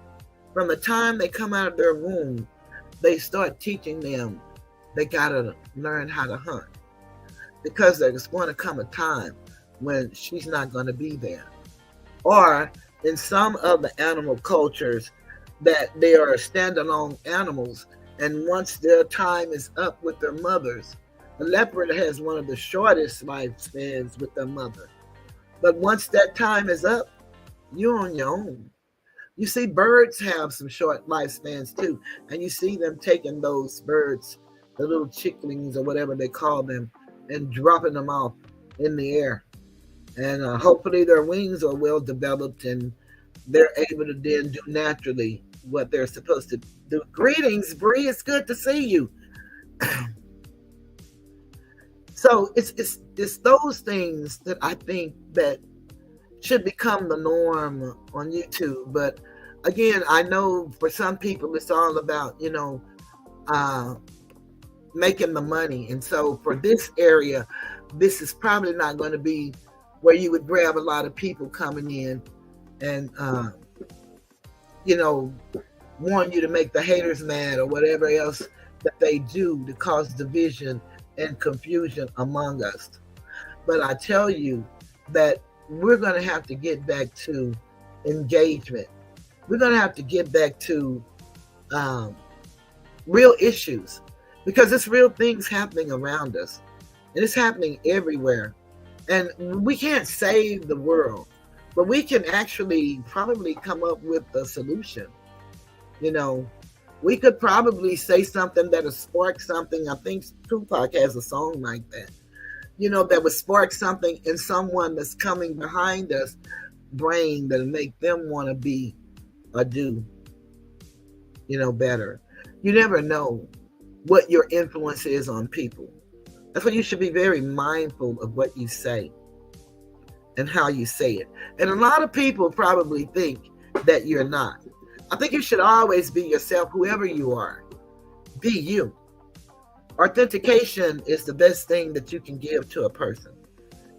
From the time they come out of their womb, they start teaching them they gotta learn how to hunt. Because there's going to come a time when she's not going to be there. Or in some of the animal cultures that they are standalone animals, and once their time is up with their mothers, the leopard has one of the shortest lifespans with their mother. But once that time is up, you're on your own. You see, birds have some short lifespans too, and you see them taking those birds, the little chicklings or whatever they call them, and dropping them off in the air. And hopefully their wings are well developed and they're able to then do naturally what they're supposed to do. Greetings, Bree. It's good to see you. So it's those things that I think that should become the norm on YouTube. But again, I know for some people it's all about, making the money. And so for this area, this is probably not going to be where you would grab a lot of people coming in and, want you to make the haters mad or whatever else that they do to cause division and confusion among us. But I tell you that we're going to have to get back to engagement. We're going to have to get back to real issues, because it's real things happening around us, and it's happening everywhere. And we can't save the world, but we can actually probably come up with a solution. We could probably say something that'll spark something. I think Tupac has a song like that, that would spark something in someone that's coming behind us brain that'll make them want to be or do, better. You never know what your influence is on people. That's why you should be very mindful of what you say and how you say it. And a lot of people probably think that you're not. I think you should always be yourself, whoever you are. Be you. Authentication is the best thing that you can give to a person,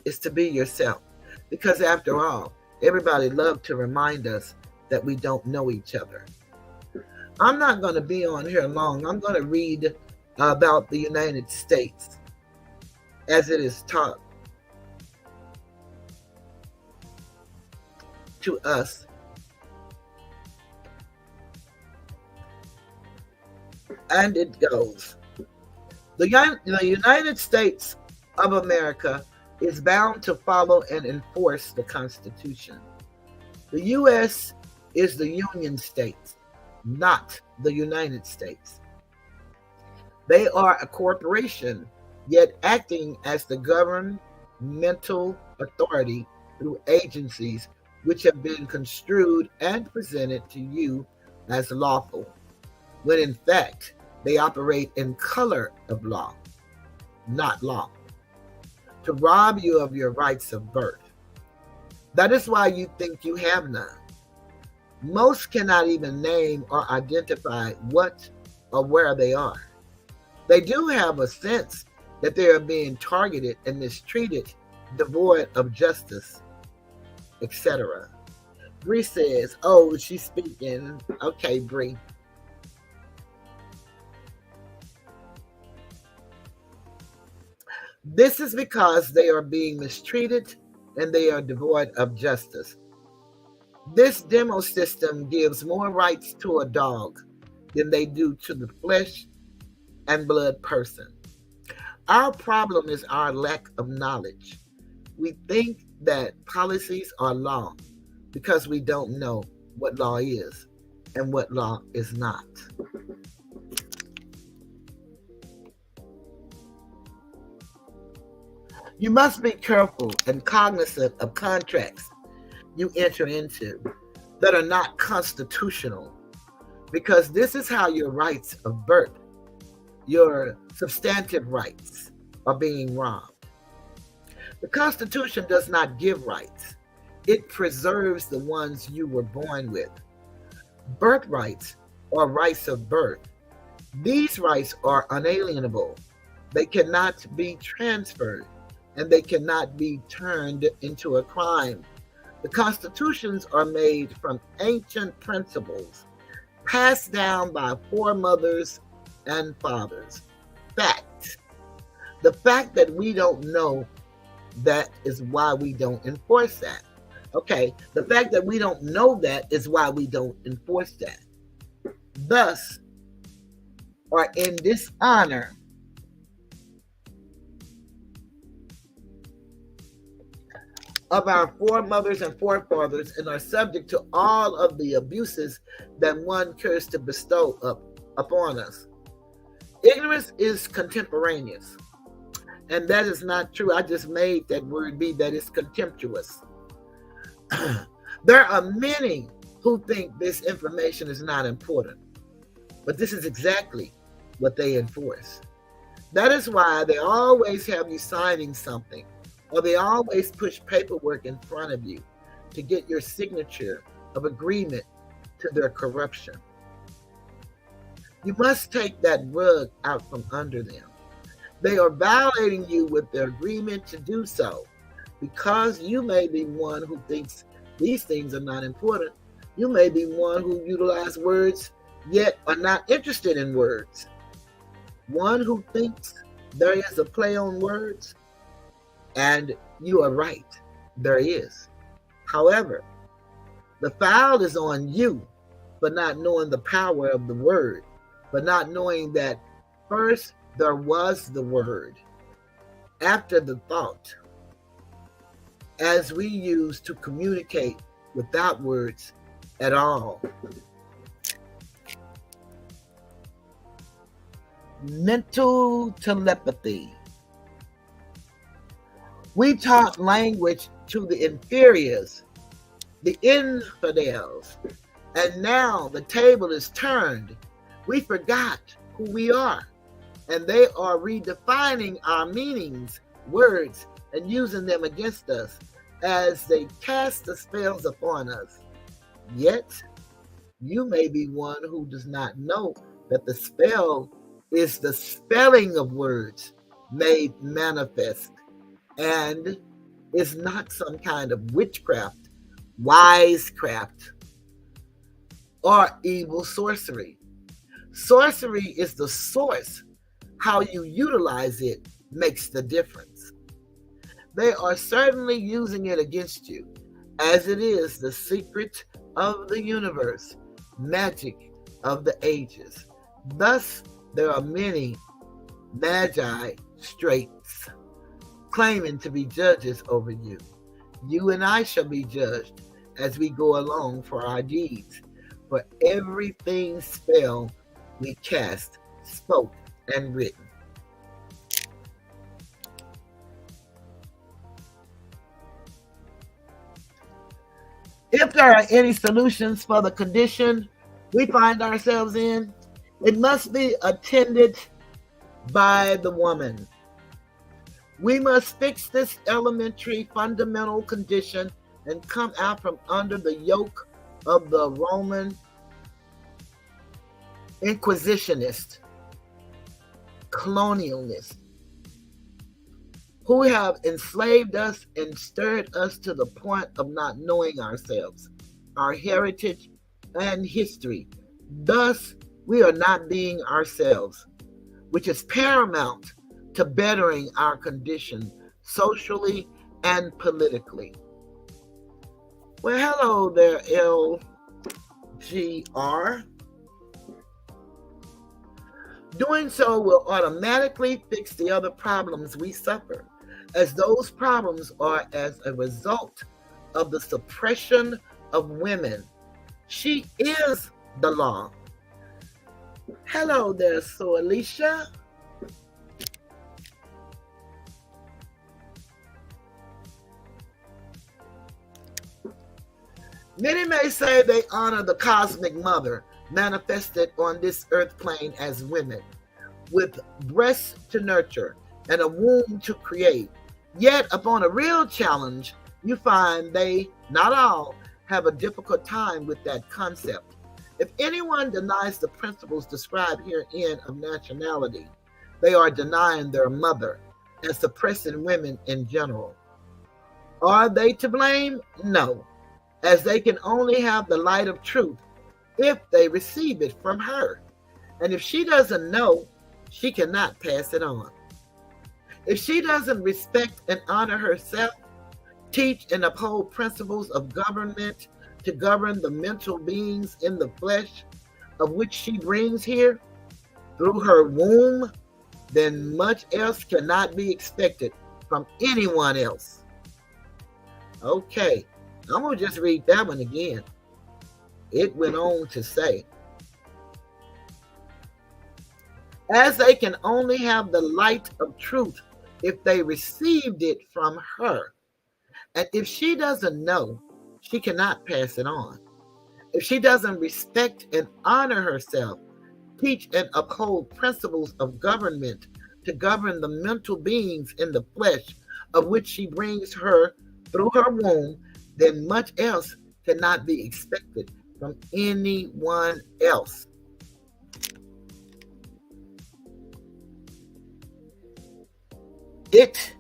is to be yourself. Because after all, everybody loves to remind us that we don't know each other. I'm not going to be on here long. I'm going to read about the United States as it is taught to us. And it goes, the United States of America is bound to follow and enforce the Constitution. The U.S. is the Union States, not the United States. They are a corporation, yet acting as the governmental authority through agencies which have been construed and presented to you as lawful, when in fact they operate in color of law, not law, to rob you of your rights of birth. That is why you think you have none. Most cannot even name or identify what or where they are. They do have a sense that they are being targeted and mistreated, devoid of justice, etc. Bree says, oh, she's speaking. Okay, Bree. This is because they are being mistreated and they are devoid of justice. This demo system gives more rights to a dog than they do to the flesh and blood person. Our problem is our lack of knowledge. We think that policies are law because we don't know what law is and what law is not. You must be careful and cognizant of contracts you enter into that are not constitutional, because this is how your rights of birth, your substantive rights, are being robbed. The Constitution does not give rights. It preserves the ones you were born with. Birthrights or rights of birth. These rights are unalienable. They cannot be transferred, and they cannot be turned into a crime. The constitutions are made from ancient principles passed down by foremothers and fathers. Fact. The fact that we don't know, that is why we don't enforce that. Okay, the fact that we don't know that is why we don't enforce that. Thus, are in dishonor of our foremothers and forefathers, and are subject to all of the abuses that one cares to bestow upon us. Ignorance is contemporaneous, and that is not true. I just made that word be that it's contemptuous. There are many who think this information is not important, but this is exactly what they enforce. That is why they always have you signing something, or they always push paperwork in front of you to get your signature of agreement to their corruption. You must take that rug out from under them. They are violating you with their agreement to do so, because you may be one who thinks these things are not important. You may be one who utilize words yet are not interested in words. One who thinks there is a play on words, and you are right, there is. However, the foul is on you for not knowing the power of the word, for not knowing that first there was the word, after the thought, as we use to communicate without words at all. Mental telepathy. We taught language to the inferiors, the infidels, and now the table is turned. We forgot who we are, and they are redefining our meanings, words, and using them against us as they cast the spells upon us. Yet, you may be one who does not know that the spell is the spelling of words made manifest, and is not some kind of witchcraft, wisecraft, or evil sorcery. Sorcery is the source. How you utilize it makes the difference. They are certainly using it against you, as it is the secret of the universe, magic of the ages. Thus, there are many magi straights claiming to be judges over you. You and I shall be judged as we go along for our deeds, for everything spell we cast, spoke, and written. If there are any solutions for the condition we find ourselves in, it must be attended by the woman. We must fix this elementary fundamental condition and come out from under the yoke of the Roman Inquisitionist, colonialists, who have enslaved us and stirred us to the point of not knowing ourselves, our heritage, and history. Thus, we are not being ourselves, which is paramount to bettering our condition socially and politically. Well, hello there, LGR. Doing so will automatically fix the other problems we suffer, as those problems are as a result of the suppression of women. She is the law. Hello there, so Alicia. Many may say they honor the cosmic mother manifested on this earth plane as women, with breasts to nurture and a womb to create. Yet, upon a real challenge, you find they, not all, have a difficult time with that concept. If anyone denies the principles described herein of nationality, they are denying their mother and suppressing women in general. Are they to blame? No, as they can only have the light of truth if they receive it from her. And if she doesn't know, she cannot pass it on. If she doesn't respect and honor herself, teach and uphold principles of government to govern the mental beings in the flesh of which she brings here through her womb, then much else cannot be expected from anyone else. Okay, I'm going to just read that one again. It went on to say, as they can only have the light of truth if they received it from her. And if she doesn't know, she cannot pass it on. If she doesn't respect and honor herself, teach and uphold principles of government to govern the mental beings in the flesh of which she brings her through her womb, then much else cannot be expected from anyone else. It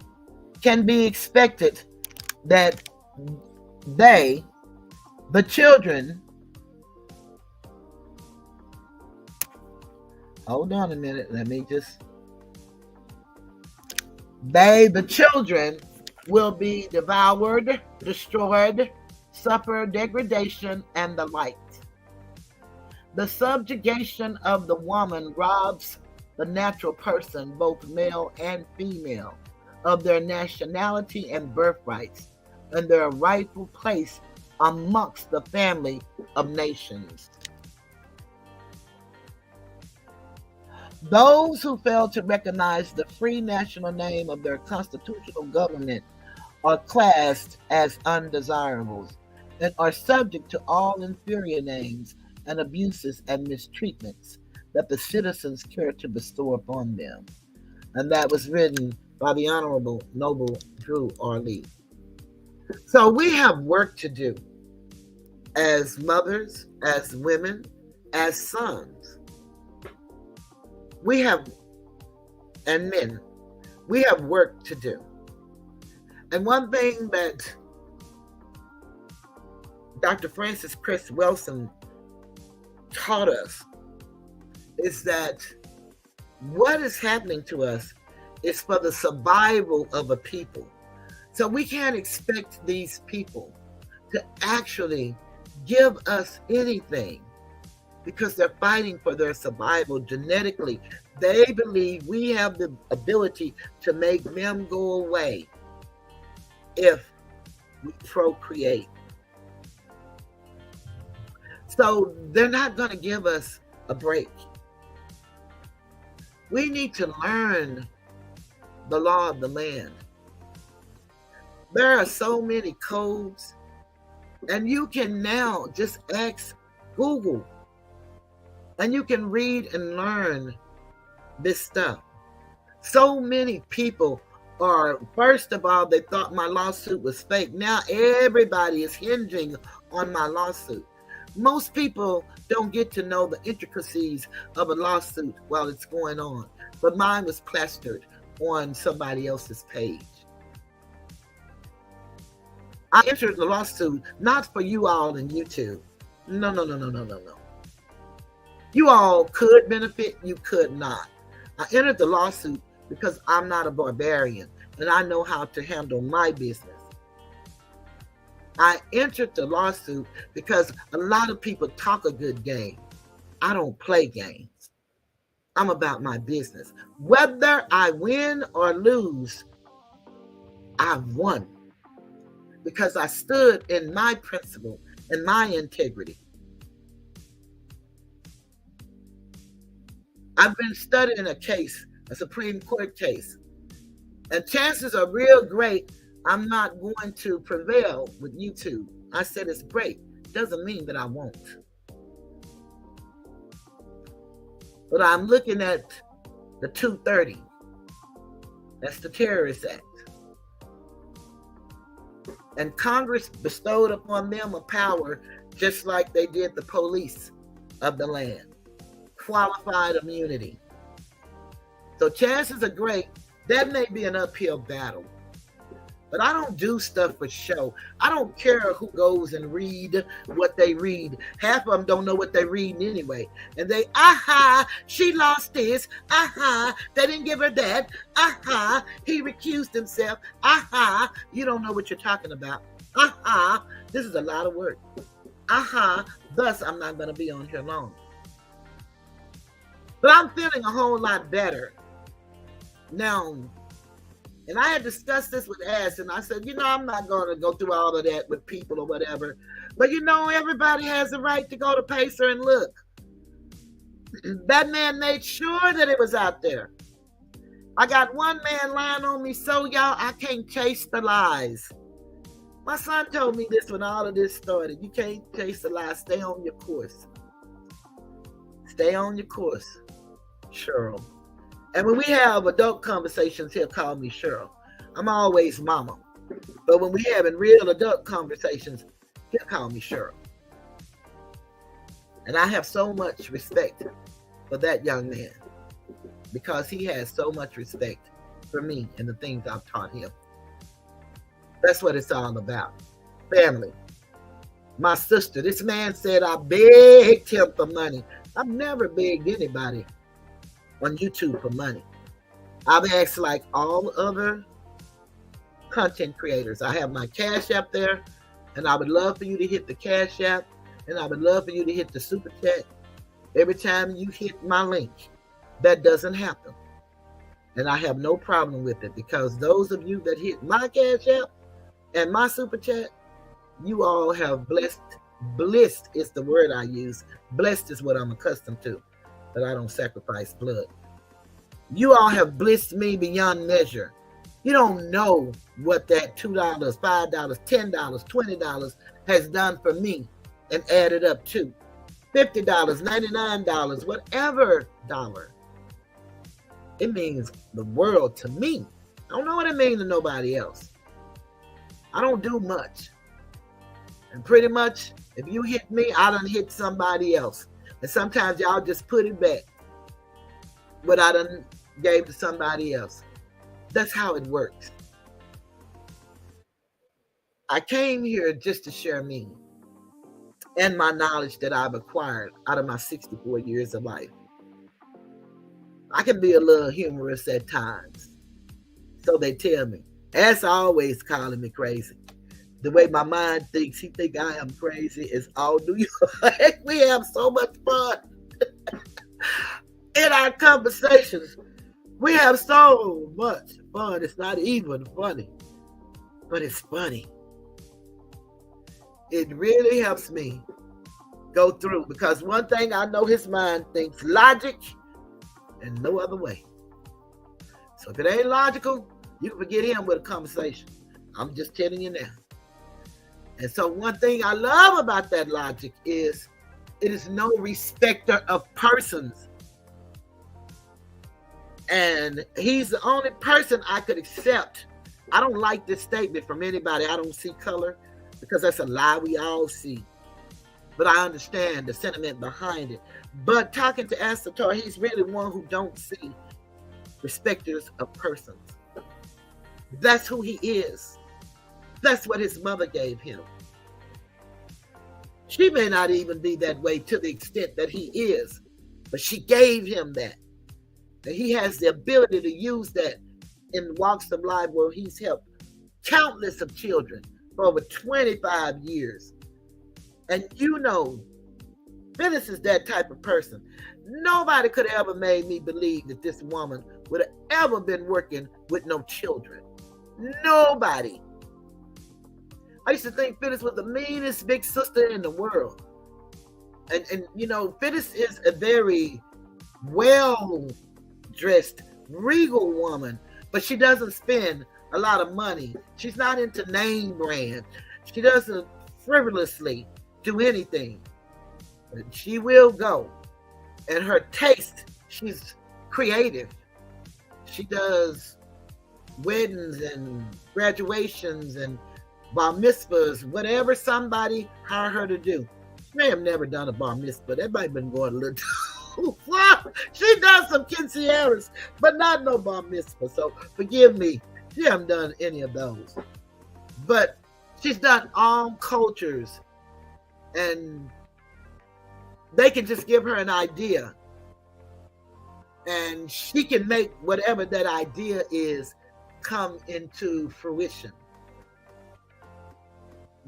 can be expected that they, the children, Hold on a minute. Let me just. The children will be devoured, destroyed, suffer degradation, and the like. The subjugation of the woman robs the natural person, both male and female, of their nationality and birthrights, and their rightful place amongst the family of nations. Those who fail to recognize the free national name of their constitutional government are classed as undesirables and are subject to all inferior names and abuses and mistreatments that the citizens care to bestow upon them. And that was written by the Honorable Noble Drew R. Lee. So we have work to do as mothers, as women, as sons. And men, we have work to do. And one thing that Dr. Francis Chris Wilson taught us is that what is happening to us is for the survival of a people. So we can't expect these people to actually give us anything because they're fighting for their survival genetically. They believe we have the ability to make them go away if we procreate. So they're not going to give us a break. We need to learn the law of the land. There are so many codes, and you can now just ask Google, and you can read and learn this stuff. So many people are, first of all, they thought my lawsuit was fake. Now everybody is hinging on my lawsuit. Most people don't get to know the intricacies of a lawsuit while it's going on, but mine was plastered on somebody else's page. I entered the lawsuit not for you all in YouTube. No. You all could benefit, you could not. I entered the lawsuit because I'm not a barbarian and I know how to handle my business. I entered the lawsuit because a lot of people talk a good game. I don't play games. I'm about my business. Whether I win or lose, I've won because I stood in my principle and my integrity. I've been studying a case, a Supreme Court case, and chances are real great I'm not going to prevail with YouTube. I said it's great. Doesn't mean that I won't. But I'm looking at the 230. That's the Terrorist Act. And Congress bestowed upon them a power just like they did the police of the land. Qualified immunity. So chances are great that may be an uphill battle. But I don't do stuff for show. I don't care who goes and read what they read. Half of them don't know what they're reading anyway. And they, she lost this. They didn't give her that. He recused himself. You don't know what you're talking about. This is a lot of work. Thus, I'm not going to be on here long. But I'm feeling a whole lot better now. And I had discussed this with Ash, and I said, I'm not going to go through all of that with people or whatever. But, everybody has a right to go to Pacer and look. That man made sure that it was out there. I got one man lying on me, so y'all, I can't chase the lies. My son told me this when all of this started. You can't chase the lies. Stay on your course. Stay on your course, Cheryl. And when we have adult conversations, he'll call me Cheryl. I'm always mama. But when we having real adult conversations, he'll call me Cheryl. And I have so much respect for that young man because he has so much respect for me and the things I've taught him. That's what it's all about. Family. My sister, this man said I begged him for money. I've never begged anybody on YouTube for money. I've asked like all other content creators. I have my Cash App there, and I would love for you to hit the Cash App, and I would love for you to hit the Super Chat every time you hit my link. That doesn't happen. And I have no problem with it, because those of you that hit my Cash App and my Super Chat, you all have blessed. Blessed is the word I use. Blessed is what I'm accustomed to, that I don't sacrifice blood. You all have blessed me beyond measure. You don't know what that $2, $5, $10, $20 has done for me, and added up to $50, $99, whatever dollar. It means the world to me. I don't know what it means to nobody else. I don't do much. And pretty much, if you hit me, I done hit somebody else. And sometimes y'all just put it back what I done gave to somebody else. That's how it works. I came here just to share me and my knowledge that I've acquired out of my 64 years of life. I can be a little humorous at times. So they tell me. As always, calling me crazy. The way my mind thinks, he think I am crazy, is all New York. We have so much fun in our conversations. We have so much fun. It's not even funny, but it's funny. It really helps me go through, because one thing I know, his mind thinks logic and no other way. So if it ain't logical, you can forget him with a conversation. I'm just telling you now. And so one thing I love about that logic is it is no respecter of persons. And he's the only person I could accept. I don't like this statement from anybody. I don't see color, because that's a lie we all see. But I understand the sentiment behind it. But talking to Astator, he's really one who don't see respecters of persons. That's who he is. That's what his mother gave him. She may not even be that way to the extent that he is, but she gave him that. And he has the ability to use that in walks of life where he's helped countless of children for over 25 years. And you know, Phyllis is that type of person. Nobody could have ever made me believe that this woman would have ever been working with no children. Nobody. I used to think Phyllis was the meanest big sister in the world. And you know, Phyllis is a very well-dressed, regal woman, but she doesn't spend a lot of money. She's not into name brand. She doesn't frivolously do anything. But she will go. And her taste, she's creative. She does weddings and graduations and bar mitzvahs, whatever somebody hired her to do. She may have never done a bar mitzvah. That might have been going a little too far. She does some quinceañeras, but not no bar mitzvah. So forgive me. She hasn't done any of those. But she's done all cultures, and they can just give her an idea, and she can make whatever that idea is come into fruition.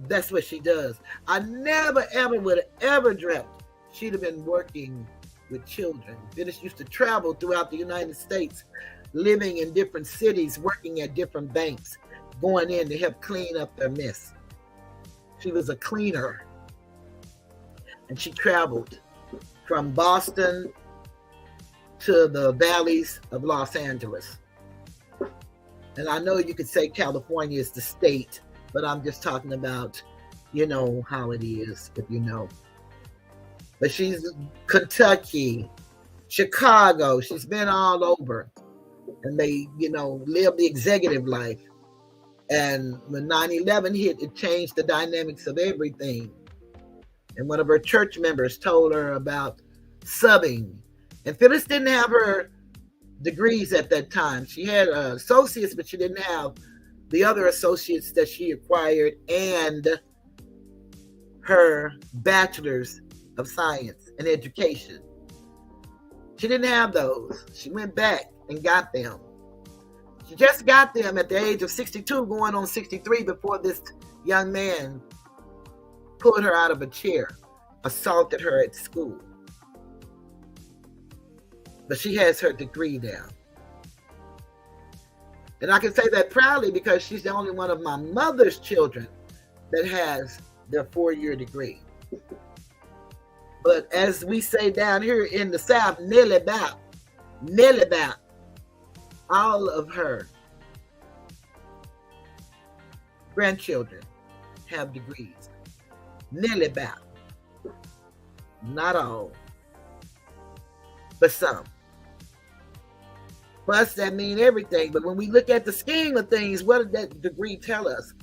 That's what she does. I never, ever would have ever dreamt she'd have been working with children. Phyllis used to travel throughout the United States, living in different cities, working at different banks, going in to help clean up their mess. She was a cleaner. And she traveled from Boston to the valleys of Los Angeles. And I know you could say California is the state, but I'm just talking about, you know, how it is, if you know. But she's Kentucky, Chicago. She's been all over. And they, you know, live the executive life. And when 9/11 hit, it changed the dynamics of everything. And one of her church members told her about subbing. And Phyllis didn't have her degrees at that time. She had associates, but she didn't have the other associates that she acquired and her bachelor's of science and education. She didn't have those. She went back and got them. She just got them at the age of 62, going on 63, before this young man pulled her out of a chair, assaulted her at school. But she has her degree now. And I can say that proudly because she's the only one of my mother's children that has their 4-year degree. But as we say down here in the South, nearly about, all of her grandchildren have degrees. Nearly about. Not all, but some. For us, that means everything. But when we look at the scheme of things, what does that degree tell us?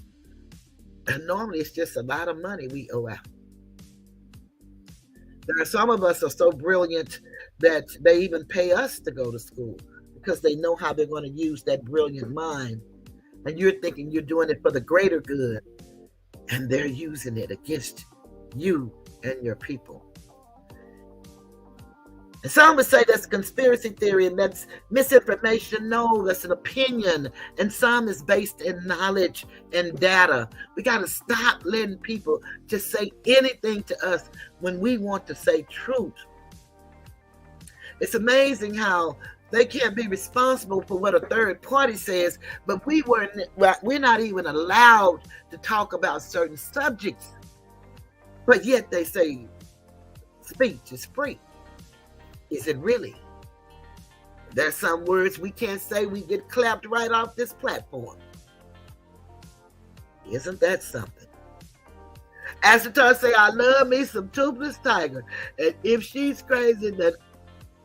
And normally it's just a lot of money we owe out. There are some of us are so brilliant that they even pay us to go to school because they know how they're going to use that brilliant mind. And you're thinking you're doing it for the greater good, and they're using it against you and your people. And some would say that's conspiracy theory and that's misinformation. No, that's an opinion. And some is based in knowledge and data. We got to stop letting people just say anything to us when we want to say truth. It's amazing how they can't be responsible for what a third party says, but we're not even allowed to talk about certain subjects. But yet they say speech is free. Is it really? There's some words we can't say, we get clapped right off this platform. Isn't that something? Astor say, I love me some Toothless Tiger. And if she's crazy,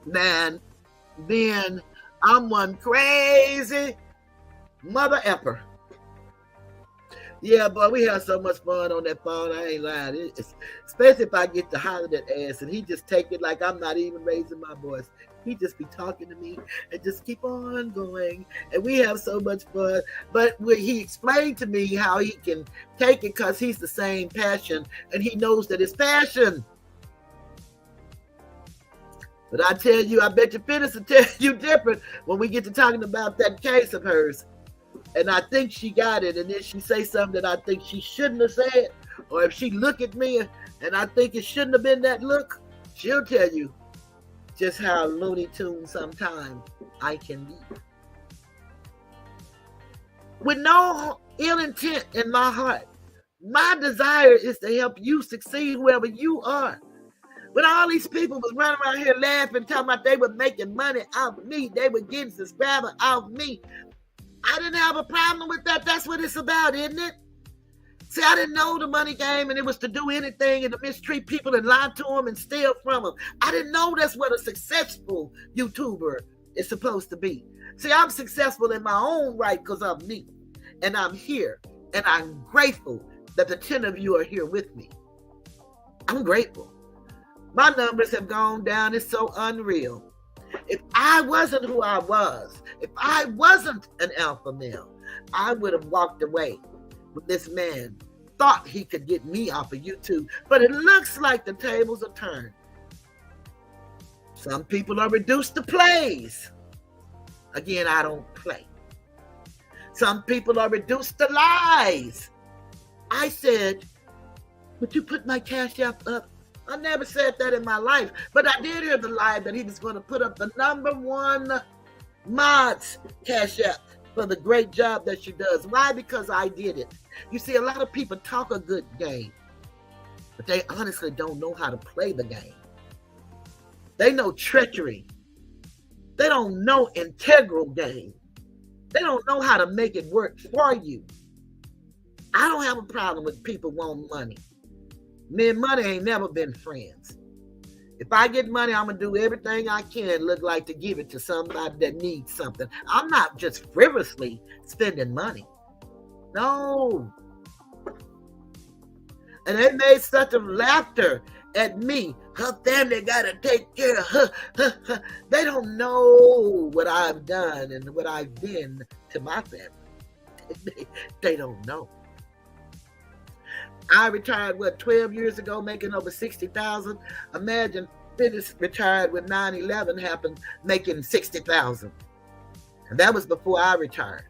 then I'm one crazy mother effer. Yeah, boy, we have so much fun on that phone. I ain't lying. Especially if I get to holler that ass and he just take it like I'm not even raising my voice. He just be talking to me and just keep on going. And we have so much fun. But when he explained to me how he can take it because he's the same passion and he knows that it's passion. But I tell you, I bet your Phyllis will tell you different when we get to talking about that case of hers. And I think she got it, and then she say something that I think she shouldn't have said, or if she look at me and I think it shouldn't have been that look, she'll tell you just how Looney Tunes sometimes I can be. With no ill intent in my heart, my desire is to help you succeed wherever you are. When all these people was running around here laughing, talking about they were making money off me, they were getting subscribers off me, I didn't have a problem with that. That's what it's about, isn't it? See, I didn't know the money game and it was to do anything and to mistreat people and lie to them and steal from them. I didn't know that's what a successful YouTuber is supposed to be. See, I'm successful in my own right because I'm me. And I'm here. And I'm grateful that the 10 of you are here with me. I'm grateful. My numbers have gone down. It's so unreal. If I wasn't who I was, if I wasn't an alpha male, I would have walked away when this man thought he could get me off of YouTube. But it looks like the tables are turned. Some people are reduced to plays. Again, I don't play. Some people are reduced to lies. I said, would you put my Cash App up? I never said that in my life, but I did hear the lie that he was going to put up the #1 mod's Cash App for the great job that she does. Why? Because I did it. You see, a lot of people talk a good game, but they honestly don't know how to play the game. They know treachery. They don't know integral game. They don't know how to make it work for you. I don't have a problem with people wanting money. Me and money ain't never been friends. If I get money, I'm going to do everything I can look like to give it to somebody that needs something. I'm not just frivolously spending money. No. And they made such a laughter at me. Her family got to take care of her. They don't know what I've done and what I've been to my family. They don't know. I retired, 12 years ago, making over $60,000. Imagine Phyllis retired when 9/11 happened, making $60,000. And that was before I retired.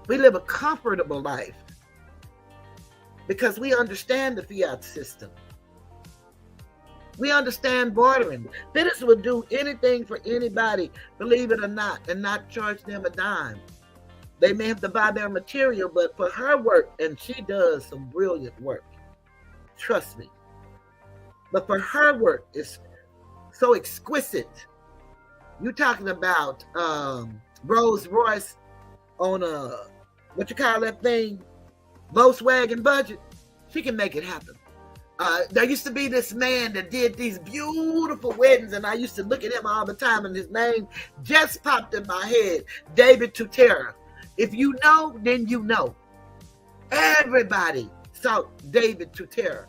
We live a comfortable life because we understand the fiat system. We understand bartering. Phyllis would do anything for anybody, believe it or not, and not charge them a dime. They may have to buy their material, but for her work, and she does some brilliant work, trust me. But for her work, it's so exquisite. You talking about Rolls Royce on a, what you call that thing, Volkswagen budget? She can make it happen. There used to be this man that did these beautiful weddings, and I used to look at him all the time, and his name just popped in my head, David Tutera. If you know, then you know. Everybody saw David Tutera.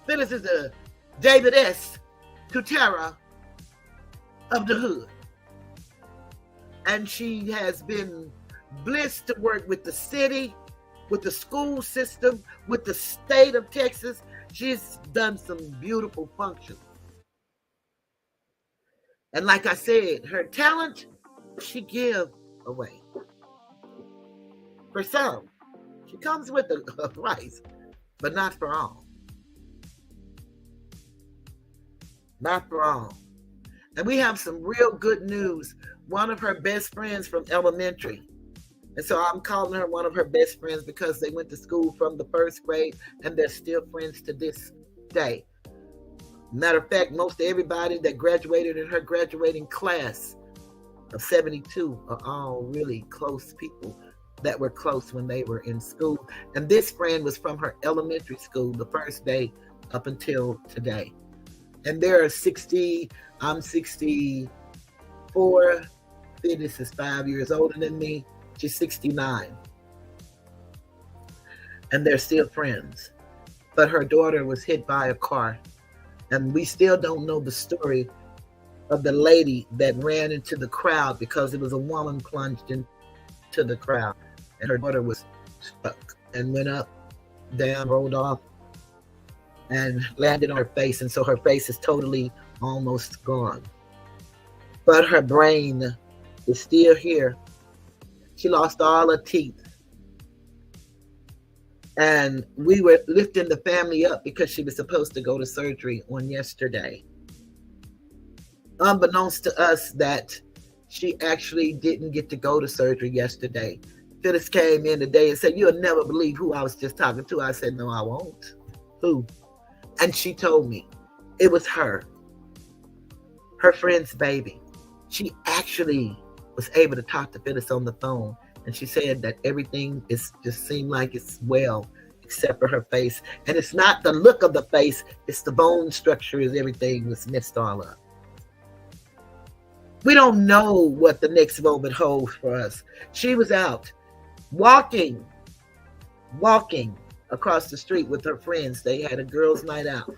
Phyllis is a David S. Tutera of the hood. And she has been blessed to work with the city, with the school system, with the state of Texas. She's done some beautiful functions. And like I said, her talent, she gives away. For some, she comes with a price, but not for all. Not for all. And we have some real good news. One of her best friends from elementary. And so I'm calling her one of her best friends because they went to school from the first grade and they're still friends to this day. Matter of fact, most everybody that graduated in her graduating class of 72 are all really close people that were close when they were in school. And this friend was from her elementary school the first day up until today. And there are 60, I'm 64. Phyllis is 5 years older than me. She's 69. And they're still friends. But her daughter was hit by a car. And we still don't know the story of the lady that ran into the crowd because it was a woman plunged into the crowd. And her daughter was stuck and went up, down, rolled off, and landed on her face. And so her face is totally almost gone. But her brain is still here. She lost all her teeth. And we were lifting the family up because she was supposed to go to surgery on yesterday. Unbeknownst to us that she actually didn't get to go to surgery yesterday. Phyllis came in today and said, "You'll never believe who I was just talking to." I said, "No, I won't." "Who?" And she told me it was her friend's baby. She actually was able to talk to Phyllis on the phone. And she said that everything is just seemed like it's well, except for her face. And it's not the look of the face, it's the bone structure, is everything was messed all up. We don't know what the next moment holds for us. She was out walking across the street with her friends. They had a girls' night out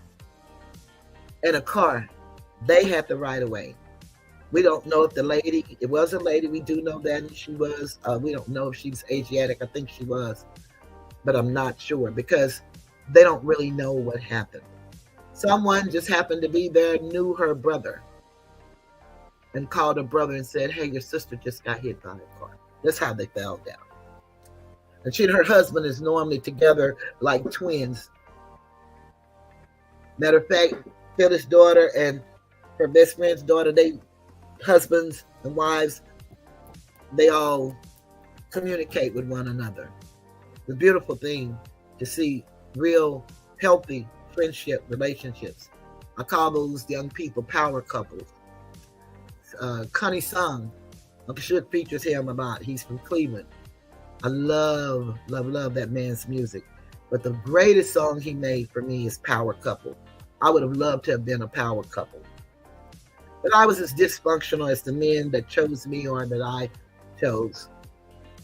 in a car. They had the right of way. We don't know if the lady, it was a lady, we do know that she was, we don't know if she's Asiatic, I think she was, but I'm not sure because they don't really know what happened. Someone just happened to be there, knew her brother, and called her brother and said, "Hey, your sister just got hit by a car." That's how they fell down. And she and her husband is normally together like twins. Matter of fact, Phyllis' daughter and her best friend's daughter, they husbands and wives, they all communicate with one another. It's a beautiful thing to see real healthy friendship relationships. I call those young people power couples. Connie Sung, I'm sure it features him a lot. He's from Cleveland. I love that man's music. But the greatest song he made for me is Power Couple. I would have loved to have been a power couple. But I was as dysfunctional as the men that chose me or that I chose.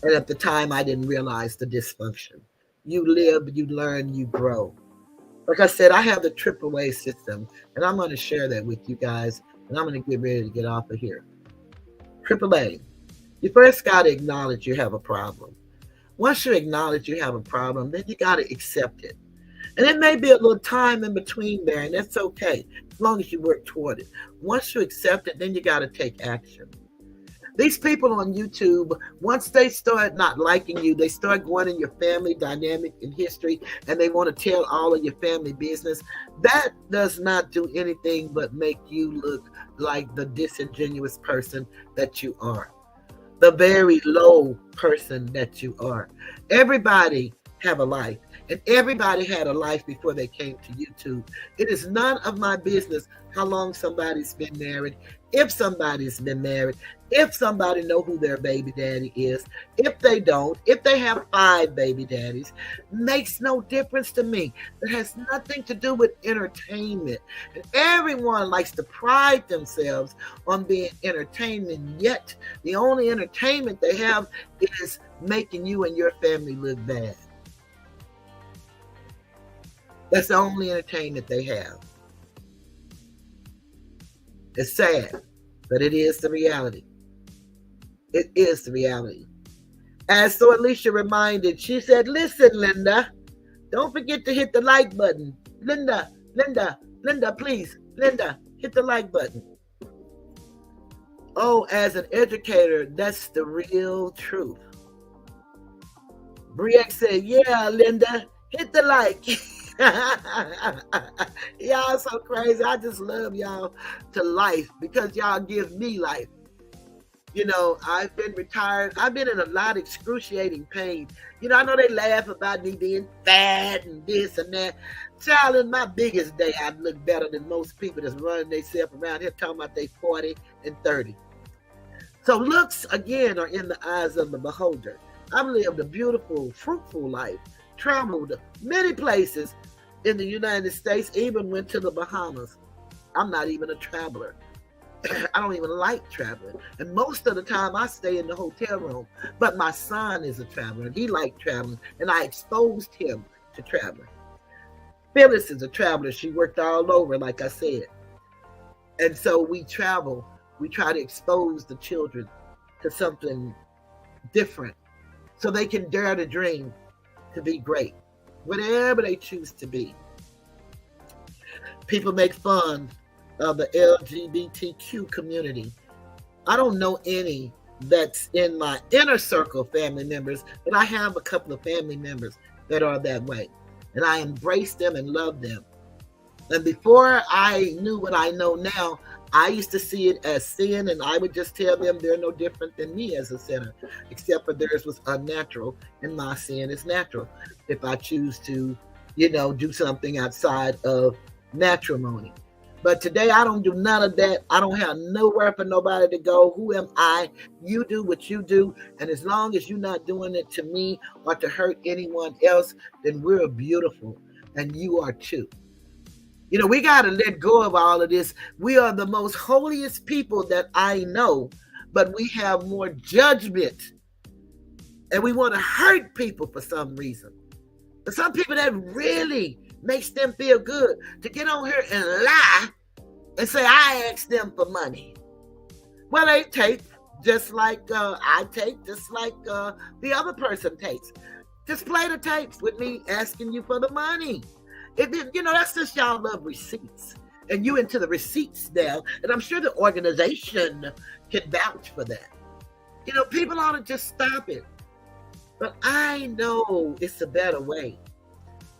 And at the time, I didn't realize the dysfunction. You live, you learn, you grow. Like I said, I have the AAA system, and I'm going to share that with you guys, and I'm going to get ready to get off of here. AAA, you first got to acknowledge you have a problem. Once you acknowledge you have a problem, then you got to accept it. And it may be a little time in between there, and that's okay, as long as you work toward it. Once you accept it, then you got to take action. These people on YouTube, once they start not liking you, they start going in your family dynamic and history, and they want to tell all of your family business. That does not do anything but make you look like the disingenuous person that you are, the very low person that you are. Everybody have a life, and everybody had a life before they came to YouTube. It is none of my business how long somebody's been married, if somebody's been married, if somebody know who their baby daddy is, if they don't, if they have 5 baby daddies, makes no difference to me. It has nothing to do with entertainment. And everyone likes to pride themselves on being entertainment, yet the only entertainment they have is making you and your family look bad. That's the only entertainment they have. It's sad, but it is the reality. It is the reality. As so Alicia reminded, she said, listen, Linda, don't forget to hit the like button. Linda, please, Linda, hit the like button. Oh, as an educator, that's the real truth. Briette said, yeah, Linda, hit the like. Y'all so crazy. I just love y'all to life because y'all give me life. You know, I've been retired. I've been in a lot of excruciating pain. You know, I know they laugh about me being fat and this and that. Child, in my biggest day, I look better than most people that's running themselves around here talking about they 40 and 30. So looks, again, are in the eyes of the beholder. I've lived a beautiful, fruitful life, traveled many places in the United States, even went to the Bahamas. I'm not even a traveler. I don't even like traveling. And most of the time I stay in the hotel room. But my son is a traveler and he liked traveling, and I exposed him to traveling. Phyllis is a traveler. She worked all over, like I said. And so we travel. We try to expose the children to something different so they can dare to dream to be great, whatever they choose to be. People make fun of the LGBTQ community. I don't know any that's in my inner circle family members, but I have a couple of family members that are that way. And I embrace them and love them. And before I knew what I know now, I used to see it as sin, and I would just tell them they're no different than me as a sinner, except for theirs was unnatural and my sin is natural. If I choose to, do something outside of matrimony. But today I don't do none of that. I don't have nowhere for nobody to go. Who am I? You do what you do. And as long as you're not doing it to me or to hurt anyone else, then we're beautiful. And you are too. We got to let go of all of this. We are the most holiest people that I know, but we have more judgment. And we want to hurt people for some reason. But some people, that really makes them feel good to get on here and lie and say, I asked them for money. Well, they take just like I take, just like the other person takes. Just play the tapes with me asking you for the money. That's just y'all love receipts. And you into the receipts now. And I'm sure the organization can vouch for that. People ought to just stop it. But I know it's a better way.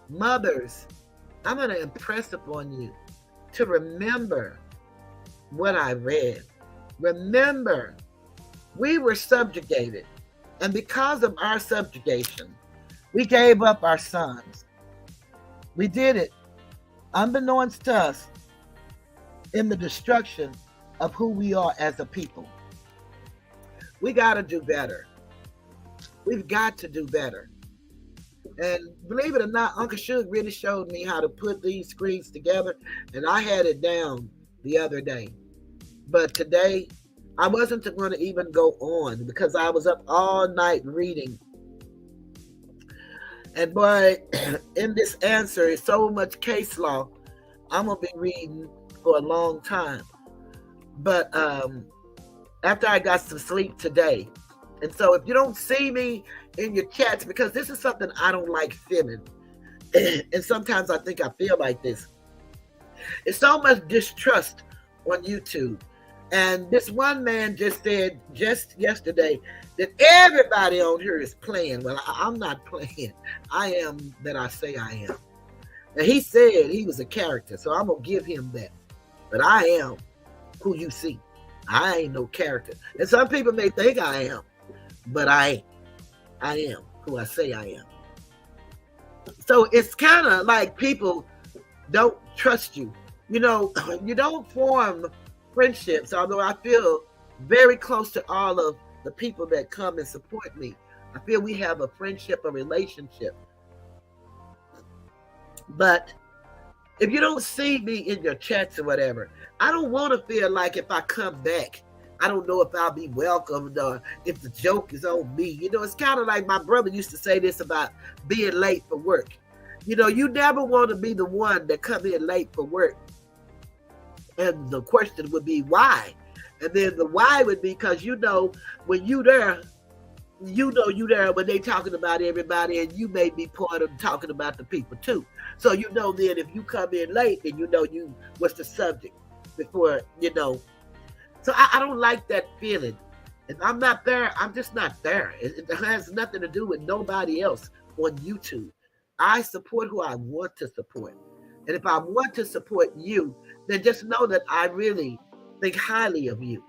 Mothers, I'm going to impress upon you to remember what I read. Remember, we were subjugated. And because of our subjugation, we gave up our sons. We did it, unbeknownst to us, in the destruction of who we are as a people. We got to do better. We've got to do better. And believe it or not, Uncle Suge really showed me how to put these screens together, and I had it down the other day. But today, I wasn't going to even go on because I was up all night reading. And boy, in this answer is so much case law, I'm going to be reading for a long time. But after I got some sleep today, and so if you don't see me in your chats, because this is something I don't like feeling. And sometimes I think I feel like this. It's so much distrust on YouTube. And this one man just said just yesterday that everybody on here is playing. Well, I'm not playing. I am that I say I am. And he said he was a character, so I'm going to give him that. But I am who you see. I ain't no character. And some people may think I am, but I ain't. I am who I say I am. So it's kind of like people don't trust you. You know, you don't form friendships, although I feel very close to all of the people that come and support me. I feel we have a friendship, a relationship. But if you don't see me in your chats or whatever, I don't want to feel like if I come back, I don't know if I'll be welcomed or if the joke is on me. You know, it's kind of like my brother used to say this about being late for work. You know, you never want to be the one that come in late for work. And the question would be why? And then the why would be because, you know, when you there, you know you there when they talking about everybody, and you may be part of talking about the people too. So you know then if you come in late, then you know you what's the subject before, you know. So I don't like that feeling. If I'm not there, I'm just not there. It has nothing to do with nobody else on YouTube. I support who I want to support. And if I want to support you, then just know that I really think highly of you.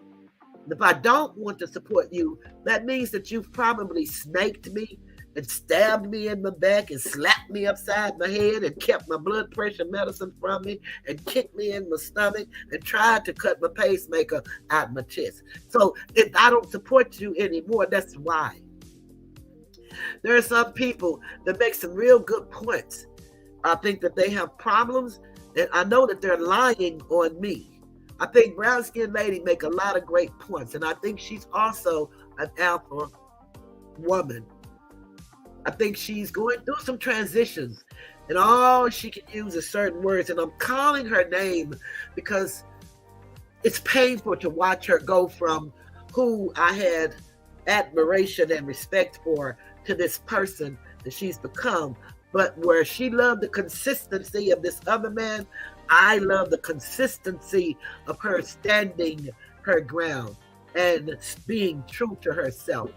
If I don't want to support you, that means that you've probably snaked me and stabbed me in the back and slapped me upside my head and kept my blood pressure medicine from me and kicked me in my stomach and tried to cut my pacemaker out my chest. So if I don't support you anymore, that's why. There are some people that make some real good points. I think that they have problems, and I know that they're lying on me. I think brown skinned lady make a lot of great points, and I think she's also an alpha woman. I think she's going through some transitions, and all she can use is certain words, and I'm calling her name because it's painful to watch her go from who I had admiration and respect for to this person that she's become. But where she loved the consistency of this other man, I love the consistency of her standing her ground and being true to herself.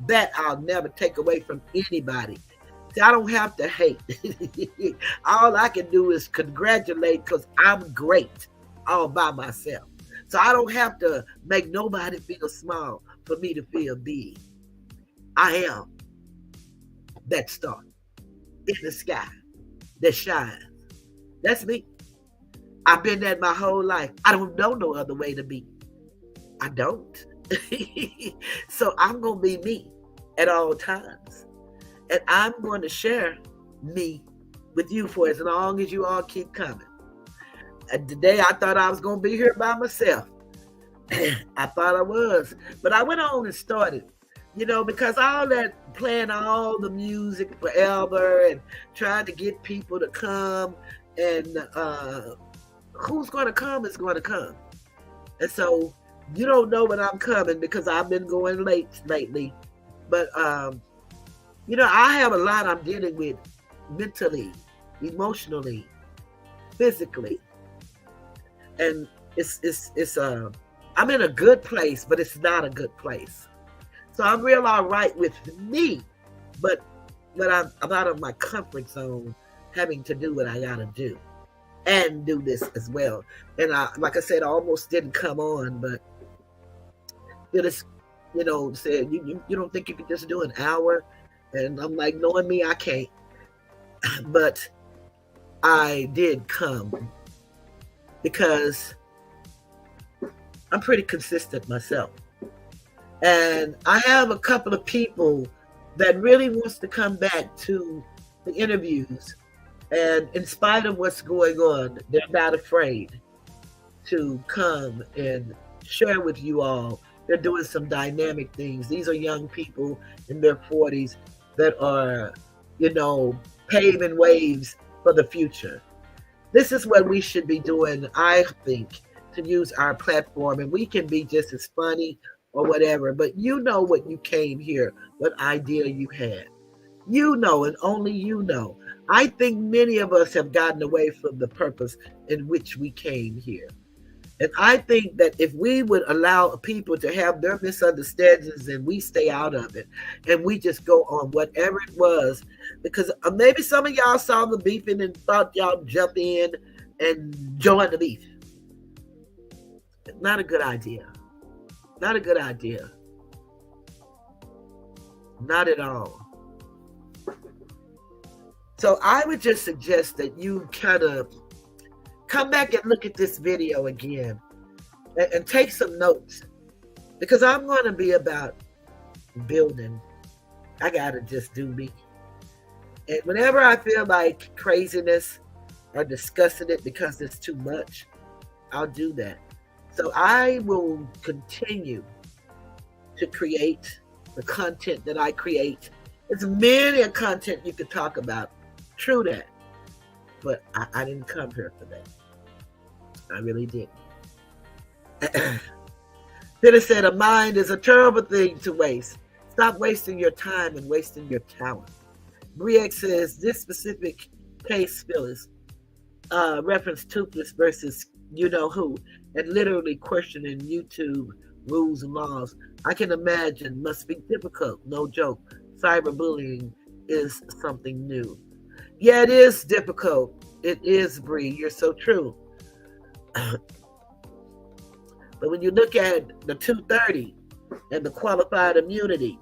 That I'll never take away from anybody. See, I don't have to hate. All I can do is congratulate because I'm great all by myself. So I don't have to make nobody feel small for me to feel big. I am that star in the sky that shines. That's me. I've been that my whole life. I don't know no other way to be. I don't. So I'm going to be me at all times. And I'm going to share me with you for as long as you all keep coming. And today I thought I was going to be here by myself. I thought I was. But I went on and started. You know, because all that playing all the music forever and trying to get people to come, and who's going to come is going to come. And so you don't know when I'm coming because I've been going late lately. But, you know, I have a lot I'm dealing with mentally, emotionally, physically. And I'm in a good place, but it's not a good place. So I'm real all right with me, but I'm out of my comfort zone having to do what I got to do and do this as well. And like I said, I almost didn't come on, but it is, you know, said, you don't think you could just do an hour? And I'm like, knowing me, I can't. But I did come because I'm pretty consistent myself. And I have a couple of people that really wants to come back to the interviews. And in spite of what's going on, they're not afraid to come and share with you all. They're doing some dynamic things. These are young people in their 40s that are, you know, paving waves for the future. This is what we should be doing, I think, to use our platform. And we can be just as funny or whatever, but you know what you came here, what idea you had. You know, and only you know. I think many of us have gotten away from the purpose in which we came here. And I think that if we would allow people to have their misunderstandings and we stay out of it and we just go on whatever it was, because maybe some of y'all saw the beefing and thought y'all jump in and join the beef. Not a good idea. Not a good idea. Not at all. So I would just suggest that you kind of come back and look at this video again and take some notes, because I'm going to be about building. I got to just do me. And whenever I feel like craziness or discussing it because it's too much, I'll do that. So I will continue to create the content that I create. There's many a content you could talk about. True that. But I didn't come here for that. I really didn't. Then it said, a mind is a terrible thing to waste. Stop wasting your time and wasting your talent. Briek says, this specific case, Phyllis, reference Toothless versus you know who, and literally questioning YouTube rules and laws. I can imagine must be difficult. No joke. Cyberbullying is something new. Yeah, it is difficult. It is, Bree. You're so true. But when you look at the 230 and the qualified immunity,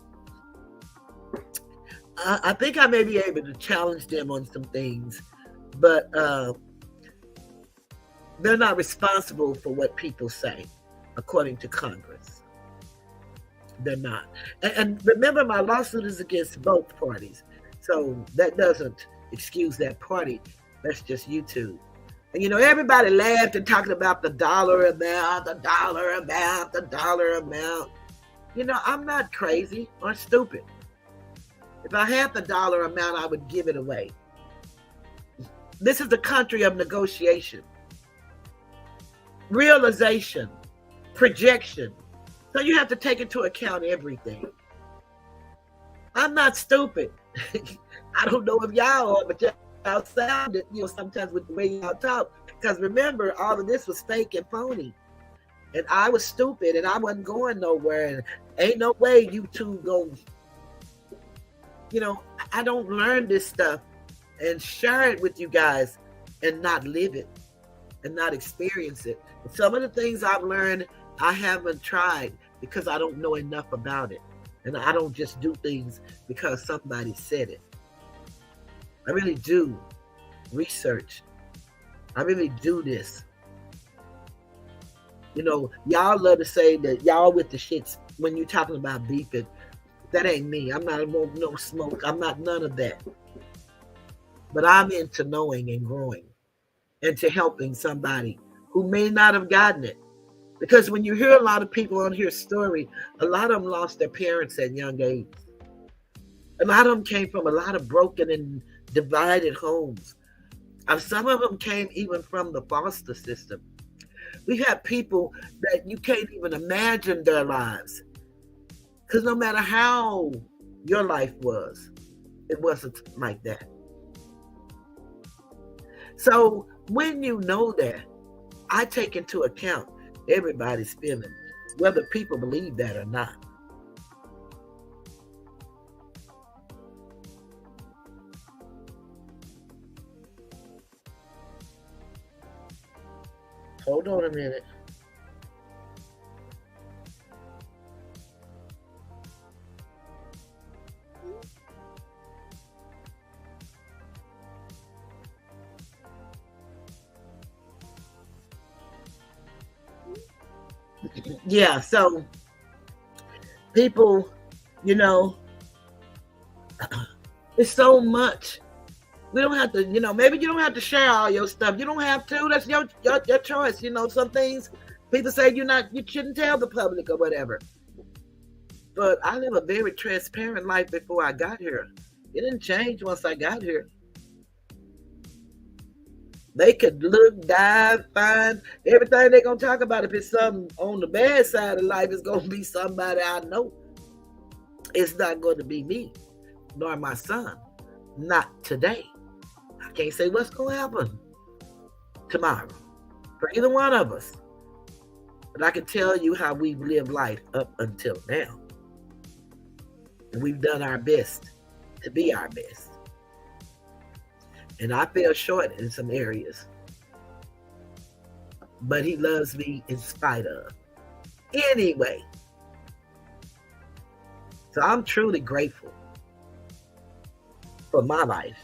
I think I may be able to challenge them on some things, but they're not responsible for what people say, according to Congress. They're not. And remember, my lawsuit is against both parties. So that doesn't excuse that party. That's just YouTube. And, you know, everybody laughed and talking about the dollar amount, the dollar amount, the dollar amount. You know, I'm not crazy or stupid. If I had the dollar amount, I would give it away. This is the country of negotiation, realization, projection. So you have to take into account everything. I'm not stupid. I don't know if y'all are, but y'all sound it, you know, sometimes with the way y'all talk. Because remember, all of this was fake and phony. And I was stupid and I wasn't going nowhere. And ain't no way you two go, you know, I don't learn this stuff and share it with you guys and not live it and not experience it. And some of the things I've learned, I haven't tried because I don't know enough about it. And I don't just do things because somebody said it. I really do research. I really do this. You know, y'all love to say that y'all with the shits when you're talking about beefing. That ain't me. I'm not no smoke. I'm not none of that. But I'm into knowing and growing and to helping somebody who may not have gotten it. Because when you hear a lot of people on here story, a lot of them lost their parents at young age. A lot of them came from a lot of broken and divided homes. Some of them came even from the foster system. We have people that you can't even imagine their lives. Because no matter how your life was, it wasn't like that. So when you know that, I take into account everybody's feelings, whether people believe that or not. Hold on a minute. Yeah, so people, you know, it's so much. We don't have to, you know, maybe you don't have to share all your stuff. You don't have to. That's your choice. You know, some things people say you shouldn't tell the public or whatever. But I live a very transparent life before I got here. It didn't change once I got here. They could look, dive, find everything they're going to talk about. If it's something on the bad side of life, it's going to be somebody I know. It's not going to be me, nor my son. Not today. can't say what's going to happen tomorrow for either one of us. But I can tell you how we've lived life up until now. And we've done our best to be our best. And I fell short in some areas. But he loves me in spite of. Anyway. So I'm truly grateful for my life.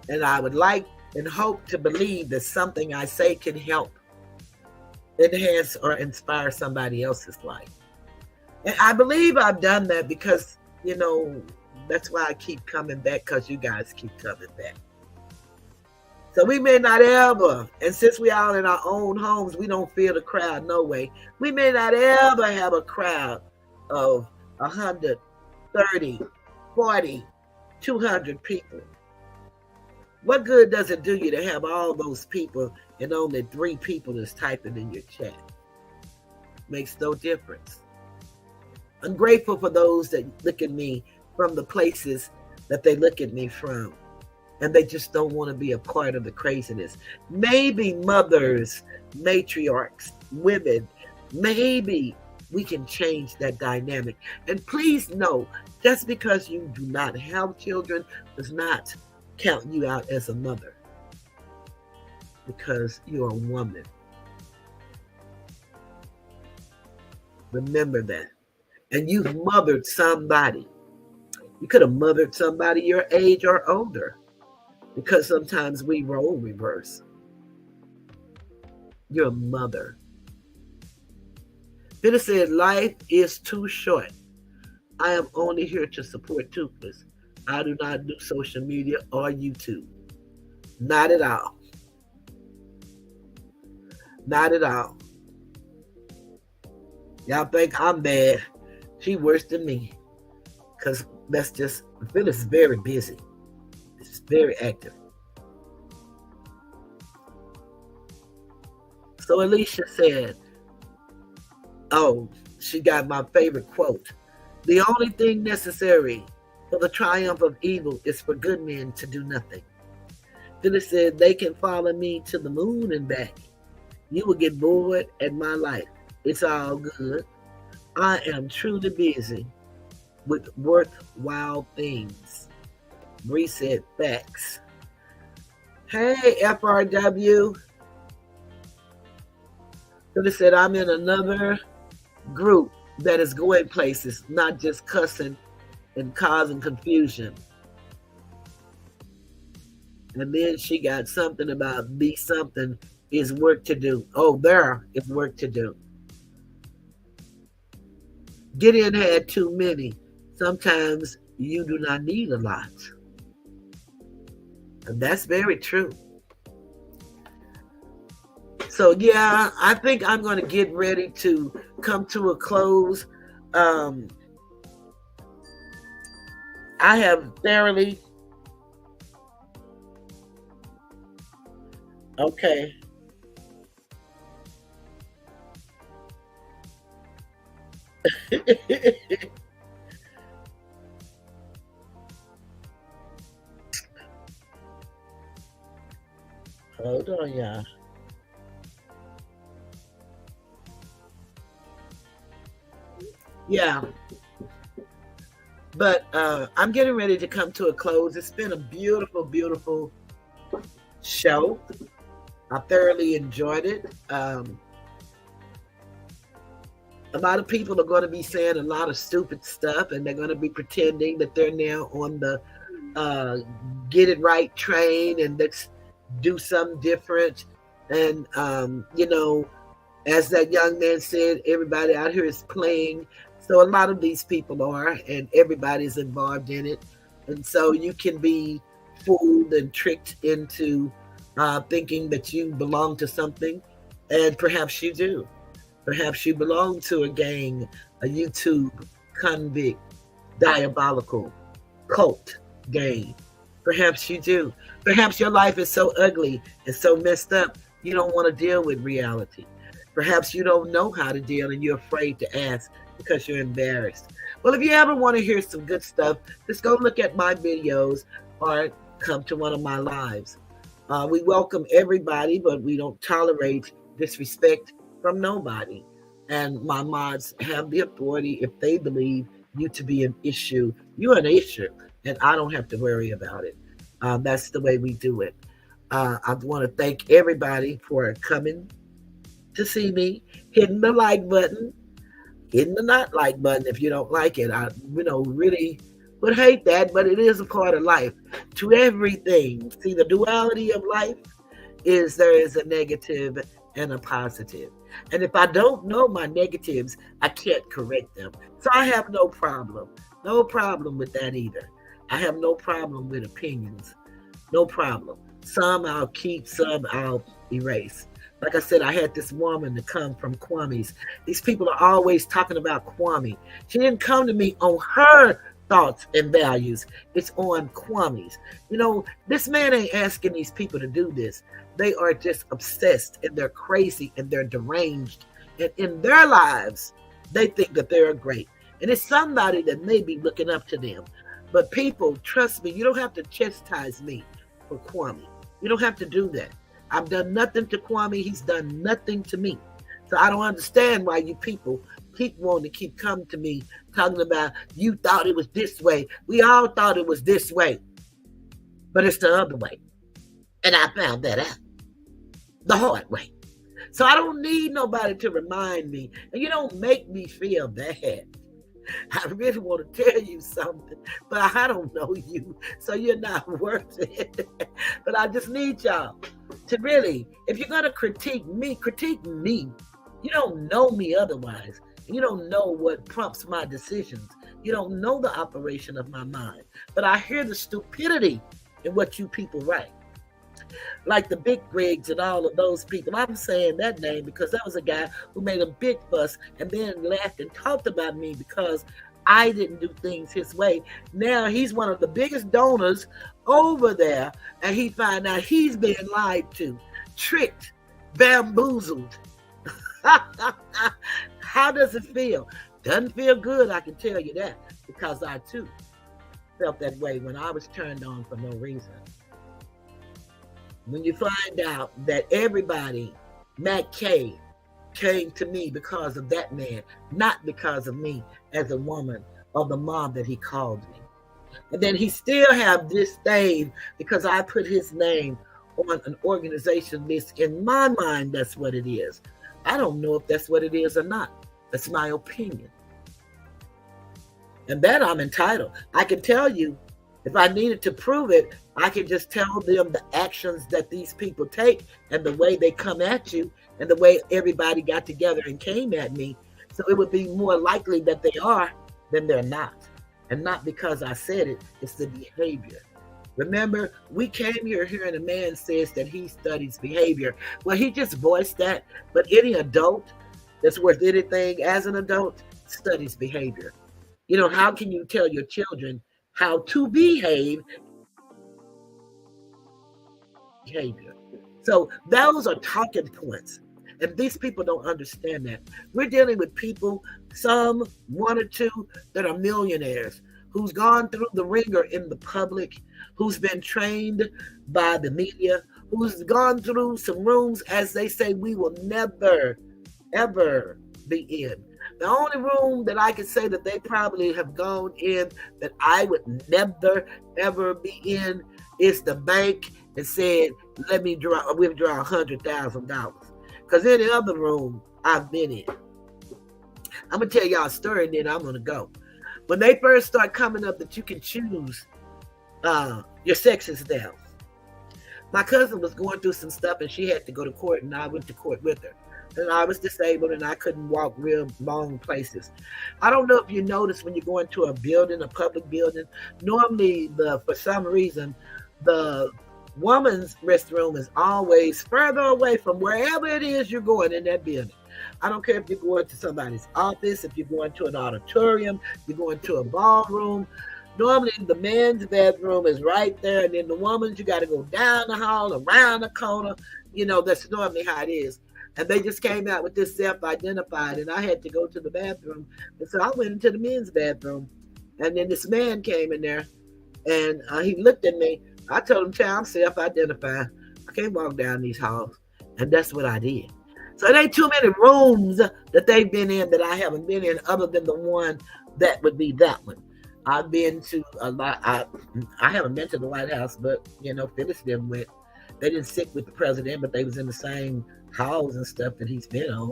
And I would like and hope to believe that something I say can help enhance or inspire somebody else's life. And I believe I've done that because, that's why I keep coming back, because you guys keep coming back. So we may not ever, and since we all in our own homes, we don't feel the crowd, no way. We may not ever have a crowd of 100, 30, 40, 200 people. What good does it do you to have all those people and only 3 people is typing in your chat? Makes no difference. I'm grateful for those that look at me from the places that they look at me from, and they just don't want to be a part of the craziness. Maybe mothers, matriarchs, women, maybe we can change that dynamic. And please know, just because you do not have children does not count you out as a mother, because you're a woman. Remember that. And you've mothered somebody. You could have mothered somebody your age or older, because sometimes we role reverse. You're a mother. Peter said, life is too short. I am only here to support Toothless. I do not do social media or YouTube. Not at all. Not at all. Y'all think I'm bad. She worse than me. Because that's just, Phyllis is very busy. She's very active. So Alicia said, she got my favorite quote. The only thing necessary for the triumph of evil is for good men to do nothing. Phyllis said, they can follow me to the moon and back. You will get bored at my life. It's all good. I am truly busy with worthwhile things. Bree said, facts. Hey, FRW. Phyllis said, I'm in another group that is going places, not just cussing and causing confusion. And then she got something about be something is work to do. Oh, there is work to do. Gideon had too many. Sometimes you do not need a lot. And that's very true. So yeah, I think I'm going to get ready to come to a close. I have thoroughly... Okay. Hold on, y'all. Yeah. But I'm getting ready to come to a close. It's been a beautiful, beautiful show. I thoroughly enjoyed it. A lot of people are going to be saying a lot of stupid stuff, and they're going to be pretending that they're now on the get it right train and let's do something different. And, as that young man said, everybody out here is playing. So a lot of these people are, and everybody's involved in it. And so you can be fooled and tricked into thinking that you belong to something, and perhaps you do. Perhaps you belong to a gang, a YouTube convict, diabolical cult gang. Perhaps you do. Perhaps your life is so ugly and so messed up, you don't want to deal with reality. Perhaps you don't know how to deal and you're afraid to ask because you're embarrassed. Well, if you ever want to hear some good stuff, just go look at my videos or come to one of my lives. We welcome everybody, but we don't tolerate disrespect from nobody. And my mods have the authority if they believe you to be an issue. You're an issue, and I don't have to worry about it. That's the way we do it. I want to thank everybody for coming to see me, hitting the like button, hitting the not like button if you don't like it. I, really would hate that, but it is a part of life. To everything, see, the duality of life is there is a negative and a positive. And if I don't know my negatives, I can't correct them. So I have no problem. No problem with that either. I have no problem with opinions. No problem. Some I'll keep, some I'll erase. Like I said, I had this woman to come from Kwame's. These people are always talking about Kwame. She didn't come to me on her thoughts and values. It's on Kwame's. This man ain't asking these people to do this. They are just obsessed, and they're crazy, and they're deranged. And in their lives, they think that they're great. And it's somebody that may be looking up to them. But people, trust me, you don't have to chastise me for Kwame. You don't have to do that. I've done nothing to Kwame. He's done nothing to me. So I don't understand why you people keep wanting to keep coming to me talking about you thought it was this way. We all thought it was this way. But it's the other way. And I found that out the hard way. So I don't need nobody to remind me. And you don't make me feel bad. I really want to tell you something, but I don't know you, so you're not worth it. But I just need y'all to really, if you're going to critique me, critique me. You don't know me otherwise. You don't know what prompts my decisions. You don't know the operation of my mind. But I hear the stupidity in what you people write. Like the big rigs and all of those people. I'm saying that name because that was a guy who made a big fuss and then laughed and talked about me because I didn't do things his way. Now he's one of the biggest donors over there, and he found out he's being lied to, tricked, bamboozled. How does it feel? Doesn't feel good, I can tell you that, because I too felt that way when I was turned on for no reason. When you find out that everybody, Matt K, came to me because of that man, not because of me as a woman or the mom that he called me. And then he still have disdain because I put his name on an organization list. In my mind, that's what it is. I don't know if that's what it is or not. That's my opinion. And that I'm entitled. I can tell you, if I needed to prove it, I can just tell them the actions that these people take and the way they come at you and the way everybody got together and came at me. So it would be more likely that they are than they're not. And not because I said it, it's the behavior. Remember, we came here hearing a man says that he studies behavior. Well, he just voiced that, but any adult that's worth anything as an adult studies behavior. How can you tell your children how to behave? So those are talking points. And these people don't understand that. We're dealing with people, some, one or two, that are millionaires, who's gone through the ringer in the public, who's been trained by the media, who's gone through some rooms, as they say, we will never, ever be in. The only room that I can say that they probably have gone in that I would never, ever be in is the bank and said, let me withdraw $100,000. Because any other room I've been in. I'm going to tell y'all a story and then I'm going to go. When they first start coming up that you can choose your sexes now. My cousin was going through some stuff and she had to go to court and I went to court with her. And I was disabled and I couldn't walk real long places. I don't know if you notice when you go into a building, a public building, normally for some reason, the woman's restroom is always further away from wherever it is you're going in that building. I don't care if you're going to somebody's office, if you're going to an auditorium, you're going to a ballroom. Normally the men's bathroom is right there, and then the woman's, you got to go down the hall, around the corner. That's normally how it is. And they just came out with this self-identified, and I had to go to the bathroom. And so I went into the men's bathroom, and then this man came in there, and he looked at me, I told him, child, I'm self-identified. I can't walk down these halls. And that's what I did. So there ain't too many rooms that they've been in that I haven't been in, other than the one that would be that one. I've been to a lot. I haven't been to the White House, but Phyllis them went. They didn't sit with the president, but they was in the same halls and stuff that he's been on.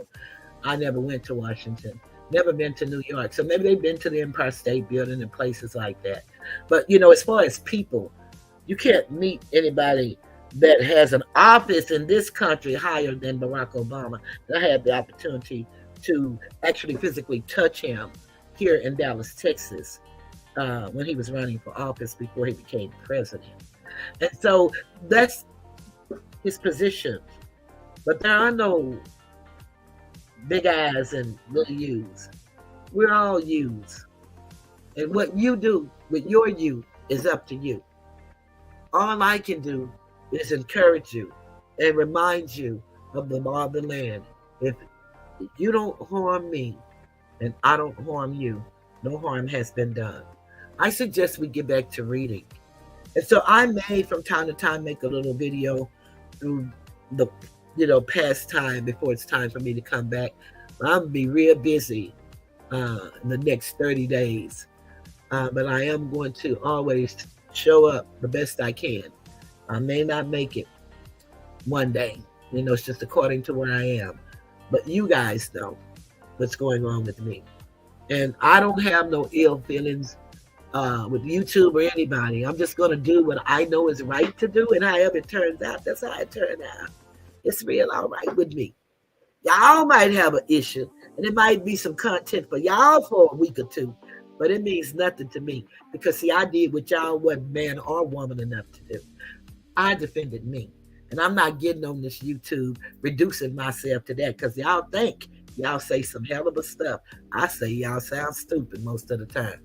I never went to Washington. Never been to New York. So maybe they've been to the Empire State Building and places like that. But as far as people, you can't meet anybody that has an office in this country higher than Barack Obama. I had the opportunity to actually physically touch him here in Dallas, Texas, when he was running for office before he became president. And so that's his position. But there are no big eyes and little U's. We're all U's. And what you do with your you is up to you. All I can do is encourage you and remind you of the law of the land. If you don't harm me and I don't harm you, no harm has been done. I suggest we get back to reading. And so I may from time to time make a little video through the past time before it's time for me to come back. I'm going to be real busy in the next 30 days. But I am going to always show up the best I can. I may not make it one day. It's just according to where I am. But you guys know what's going on with me. And I don't have no ill feelings with YouTube or anybody. I'm just going to do what I know is right to do. And however it turns out, that's how it turned out. It's real all right with me. Y'all might have an issue. And it might be some content for y'all for a week or two. But it means nothing to me. Because, see, I did what y'all wasn't man or woman enough to do. I defended me. And I'm not getting on this YouTube reducing myself to that, because y'all think y'all say some hell of a stuff. I say y'all sound stupid most of the time.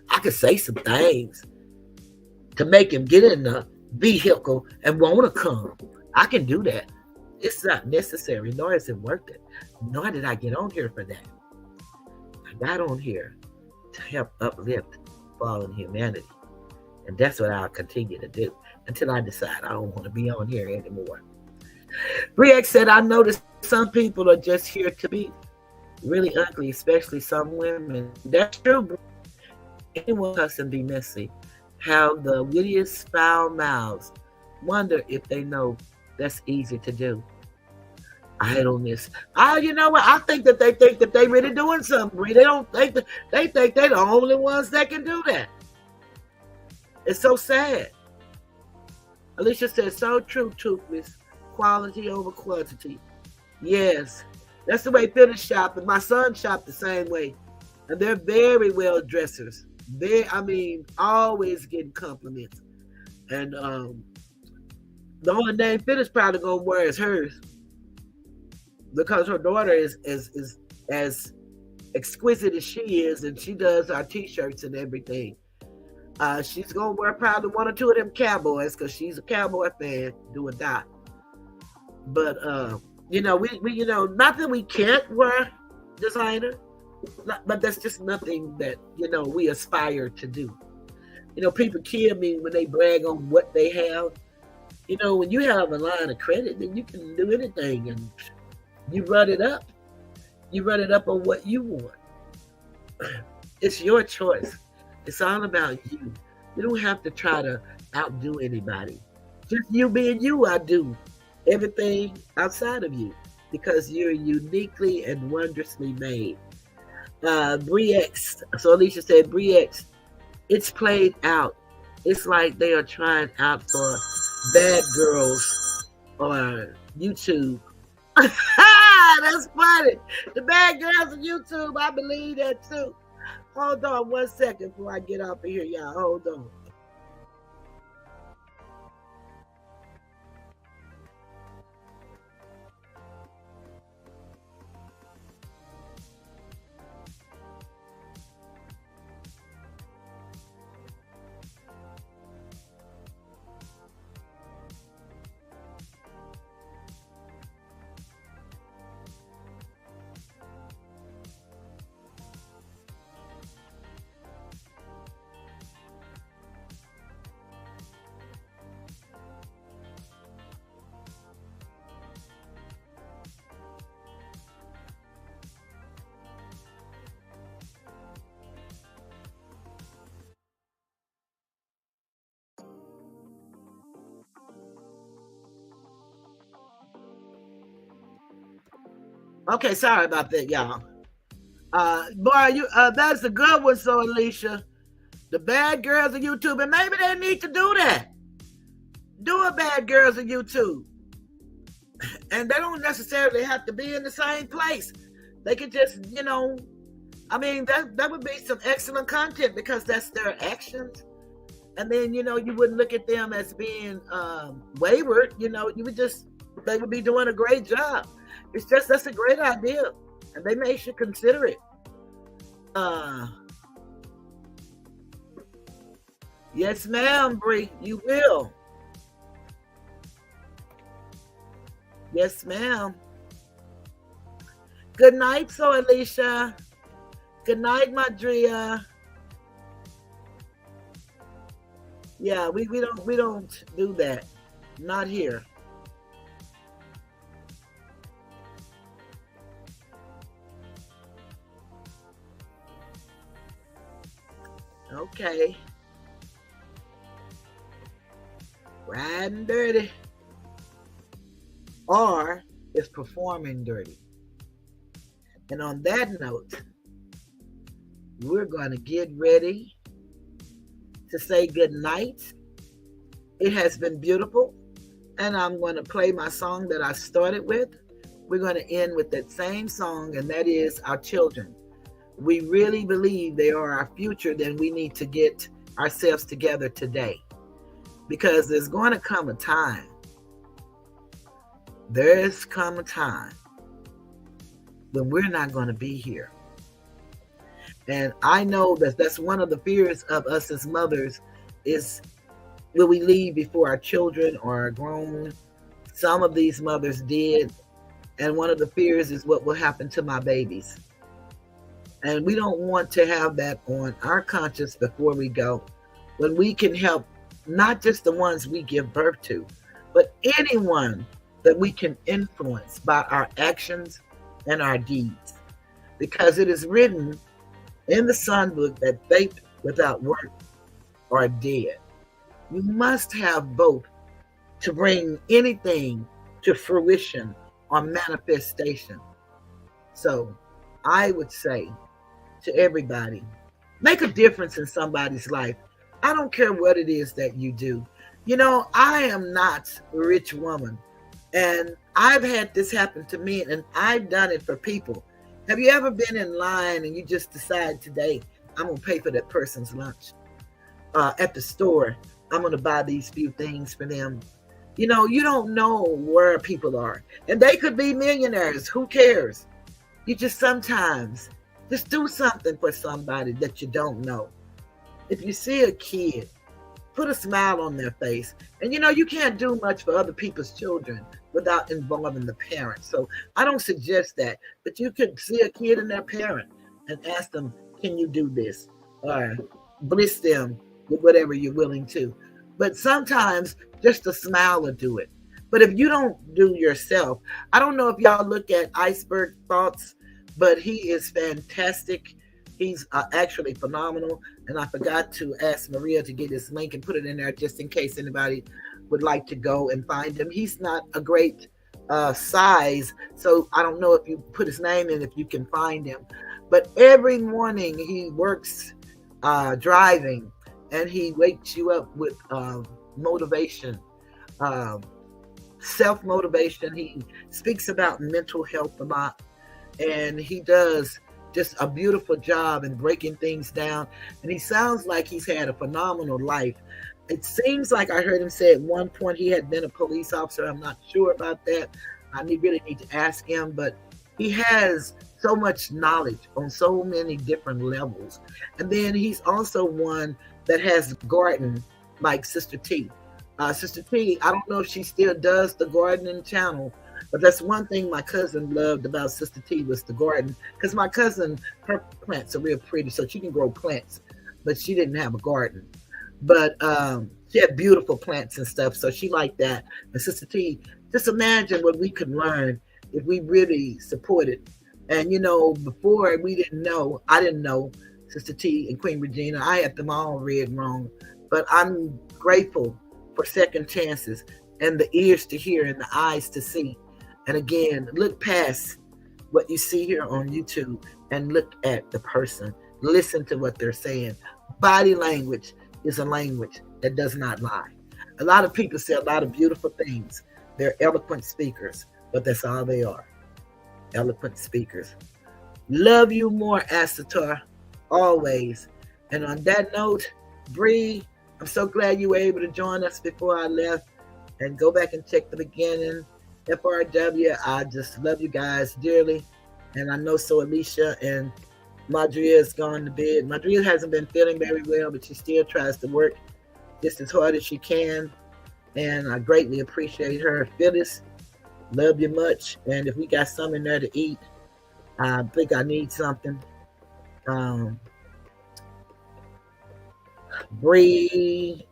I could say some things to make him get in the vehicle and want to come. I can do that. It's not necessary, nor is it worth it. Nor did I get on here for that. I got on here to help uplift fallen humanity. And that's what I'll continue to do until I decide I don't want to be on here anymore. Briac said, I noticed some people are just here to be really ugly, especially some women. That's true. Anyone cuss and be messy. Have the wittiest foul mouths. Wonder if they know that's easy to do. Idleness. You know what? I think that they think that they really doing something. They don't think that they think they're the only ones that can do that. It's so sad. Alicia said, so true, Toothless. Quality over quantity. Yes. That's the way Phyllis shopped, and my son shopped the same way. And they're very well dressers. Always getting compliments. And the only name Phyllis probably gonna wear is hers. Because her daughter is as exquisite as she is, and she does our t-shirts and everything. She's gonna wear probably one or two of them cowboys because she's a cowboy fan, do or die. But we not that we can't wear designer, but that's just nothing that we aspire to do. People kill me when they brag on what they have. When you have a line of credit, then you can do anything, and you run it up. You run it up on what you want. It's your choice. It's all about you. You don't have to try to outdo anybody. Just you being you, I do everything outside of you because you're uniquely and wondrously made. Briex. So Alicia said, Briex, it's played out. It's like they are trying out for bad girls on YouTube. That's funny. The bad girls on YouTube, I believe that too. Hold on 1 second before I get off of here, y'all. Hold on. Okay, sorry about that, y'all. Boy, you that's a good one, so Alicia. The bad girls of YouTube, and maybe they need to do that. Do a bad girls of YouTube. And they don't necessarily have to be in the same place. They could just, I mean, that would be some excellent content because that's their actions. And then, you wouldn't look at them as being wayward. You would just, they would be doing a great job. It's just, that's a great idea. And they may should consider it. Yes, ma'am, Bree, you will. Yes, ma'am. Good night, so Alicia. Good night, Madria. Yeah, we don't do that. Not here. Okay. Riding dirty. Or is performing dirty. And on that note, we're going to get ready to say good night. It has been beautiful. And I'm going to play my song that I started with. We're going to end with that same song, and that is Our Children. We really believe they are our future, then we need to get ourselves together today. Because there's going to come a time. There's come a time when we're not going to be here. And I know that that's one of the fears of us as mothers is, will we leave before our children are grown? Some of these mothers did. And one of the fears is what will happen to my babies. And we don't want to have that on our conscience before we go. When we can help not just the ones we give birth to, but anyone that we can influence by our actions and our deeds. Because it is written in the Sonbook that faith without work are dead. You must have both to bring anything to fruition or manifestation. So I would say to everybody, make a difference in somebody's life. I don't care what it is that you do. I am not a rich woman. And I've had this happen to me, and I've done it for people. Have you ever been in line and you just decide today, I'm going to pay for that person's lunch? At the store, I'm going to buy these few things for them. You don't know where people are. And they could be millionaires. Who cares? You just sometimes just do something for somebody that you don't know. If you see a kid, put a smile on their face. And you can't do much for other people's children without involving the parents. So I don't suggest that. But you could see a kid and their parent and ask them, can you do this? Or bless them with whatever you're willing to. But sometimes just a smile will do it. But if you don't do yourself, I don't know if y'all look at Iceberg Thoughts, but he is fantastic. He's actually phenomenal. And I forgot to ask Maria to get his link and put it in there just in case anybody would like to go and find him. He's not a great size, so I don't know if you put his name in, if you can find him. But every morning he works driving, and he wakes you up with motivation, self-motivation. He speaks about mental health a lot, and he does just a beautiful job in breaking things down. And he sounds like he's had a phenomenal life. It seems like I heard him say at one point he had been a police officer. I'm not sure about that. I really need to ask him, but he has so much knowledge on so many different levels. And then he's also one that has garden like Sister T. Sister T, I don't know if she still does the gardening channel, but that's one thing my cousin loved about Sister T was the garden. Because my cousin, her plants are real pretty, so she can grow plants, but she didn't have a garden. But she had beautiful plants and stuff, so she liked that. And Sister T, just imagine what we could learn if we really supported. And before I didn't know Sister T and Queen Regina. I had them all read wrong. But I'm grateful for second chances and the ears to hear and the eyes to see. And again, look past what you see here on YouTube and look at the person. Listen to what they're saying. Body language is a language that does not lie. A lot of people say a lot of beautiful things. They're eloquent speakers, but that's all they are. Eloquent speakers. Love you more, Asatar, always. And on that note, Bree, I'm so glad you were able to join us before I left. And go back and check the beginning. FRW, I just love you guys dearly. And I know so Alicia and Madria is gone to bed. Madria hasn't been feeling very well, but she still tries to work just as hard as she can. And I greatly appreciate her. Phyllis, love you much. And if we got something there to eat, I think I need something. Bree,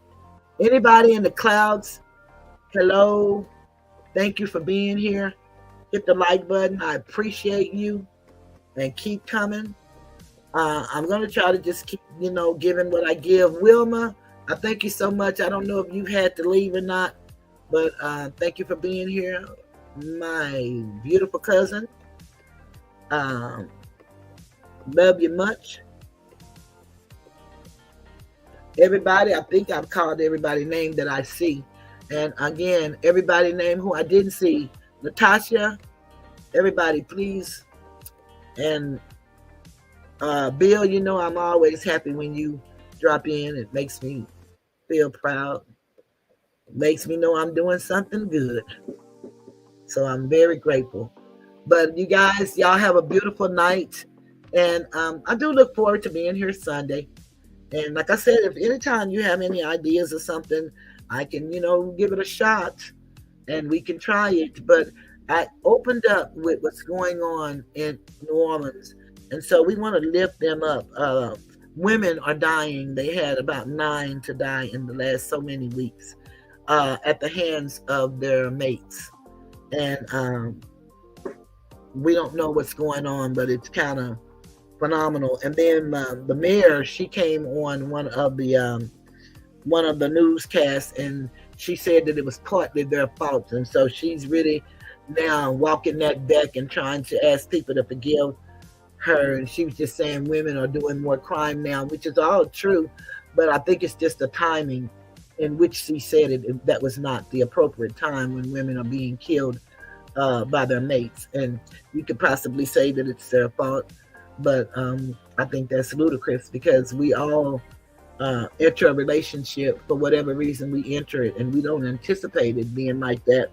anybody in the clouds, hello. Thank you for being here. Hit the like button. I appreciate you. And keep coming. I'm going to try to just keep, giving what I give. Wilma, I thank you so much. I don't know if you had to leave or not, but thank you for being here. My beautiful cousin. Love you much. Everybody, I think I've called everybody name that I see. And again, everybody name who I didn't see. Natasha, everybody, please. And Bill, I'm always happy when you drop in. It makes me feel proud. It makes me know I'm doing something good. So I'm very grateful. But you guys, y'all have a beautiful night. And I do look forward to being here Sunday. And like I said, if anytime you have any ideas or something, I can, give it a shot and we can try it. But I opened up with what's going on in New Orleans. And so we want to lift them up. Women are dying. They had about 9 to die in the last so many weeks at the hands of their mates. And we don't know what's going on, but it's kind of phenomenal. And then the mayor, she came on one of the newscasts, and she said that it was partly their fault. And so she's really now walking that back and trying to ask people to forgive her. And she was just saying women are doing more crime now, which is all true. But I think it's just the timing in which she said it. That was not the appropriate time when women are being killed by their mates. And you could possibly say that it's their fault. But I think that's ludicrous because we all enter a relationship for whatever reason we enter it, and we don't anticipate it being like that.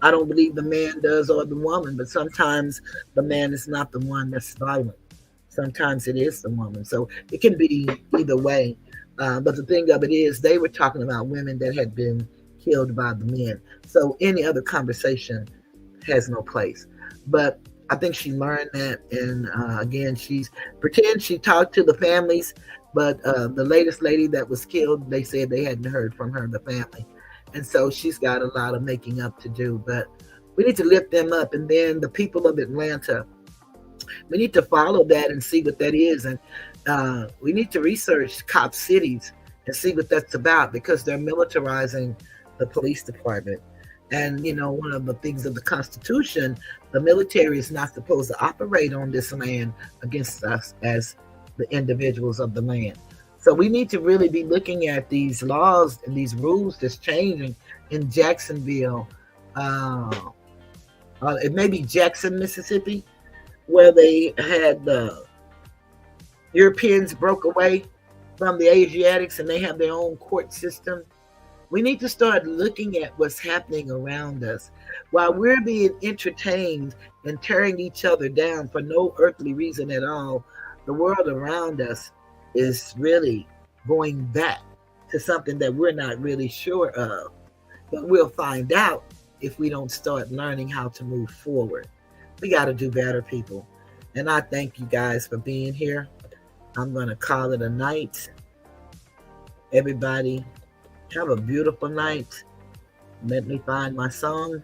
I don't believe the man does or the woman, but sometimes the man is not the one that's violent. Sometimes it is the woman. So it can be either way. But the thing of it is, they were talking about women that had been killed by the men. So any other conversation has no place. But I think she learned that, and again, she talked to the families, but the latest lady that was killed, they said they hadn't heard from her, the family, and so she's got a lot of making up to do. But we need to lift them up, and then the people of Atlanta, we need to follow that and see what that is, and we need to research cop cities and see what that's about, because they're militarizing the police department. And, one of the things of the Constitution, the military is not supposed to operate on this land against us as the individuals of the land. So we need to really be looking at these laws and these rules that's changing in Jacksonville. It may be Jackson, Mississippi, where they had the Europeans broke away from the Asiatics and they have their own court system. We need to start looking at what's happening around us. While we're being entertained and tearing each other down for no earthly reason at all, the world around us is really going back to something that we're not really sure of. But we'll find out if we don't start learning how to move forward. We got to do better, people. And I thank you guys for being here. I'm going to call it a night. Everybody, have a beautiful night. Let me find my song.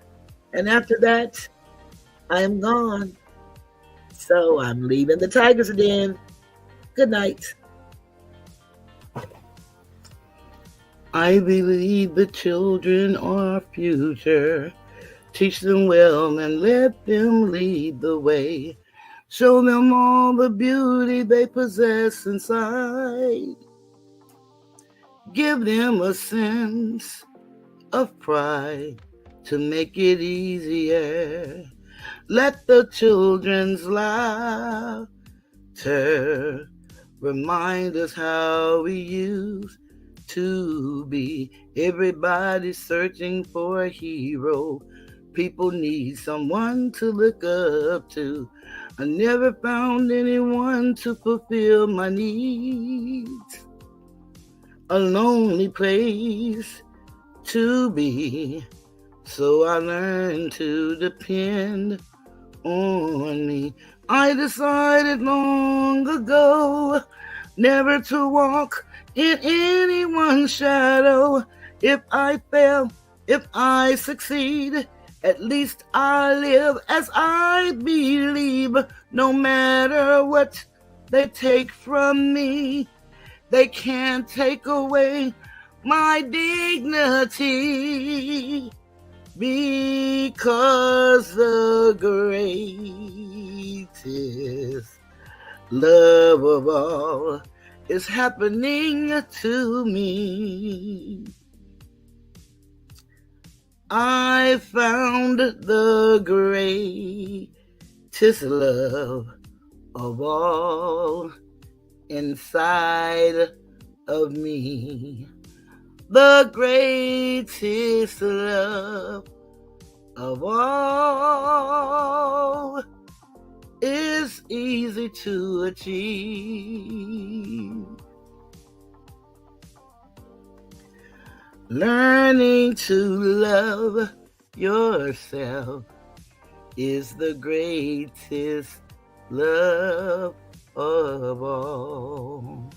And after that, I am gone. So I'm leaving the Tigers again. Good night. I believe the children are our future. Teach them well and let them lead the way. Show them all the beauty they possess inside. Give them a sense of pride to make it easier. Let the children's laughter remind us how we used to be. Everybody's searching for a hero. People need someone to look up to. I never found anyone to fulfill my needs. A lonely place to be. So I learned to depend on me. I decided long ago never to walk in anyone's shadow. If I fail, if I succeed, at least I live as I believe. No matter what they take from me, they can't take away my dignity. Because the greatest love of all is happening to me. I found the greatest love of all inside of me. The greatest love of all is easy to achieve. Learning to love yourself is the greatest love of all.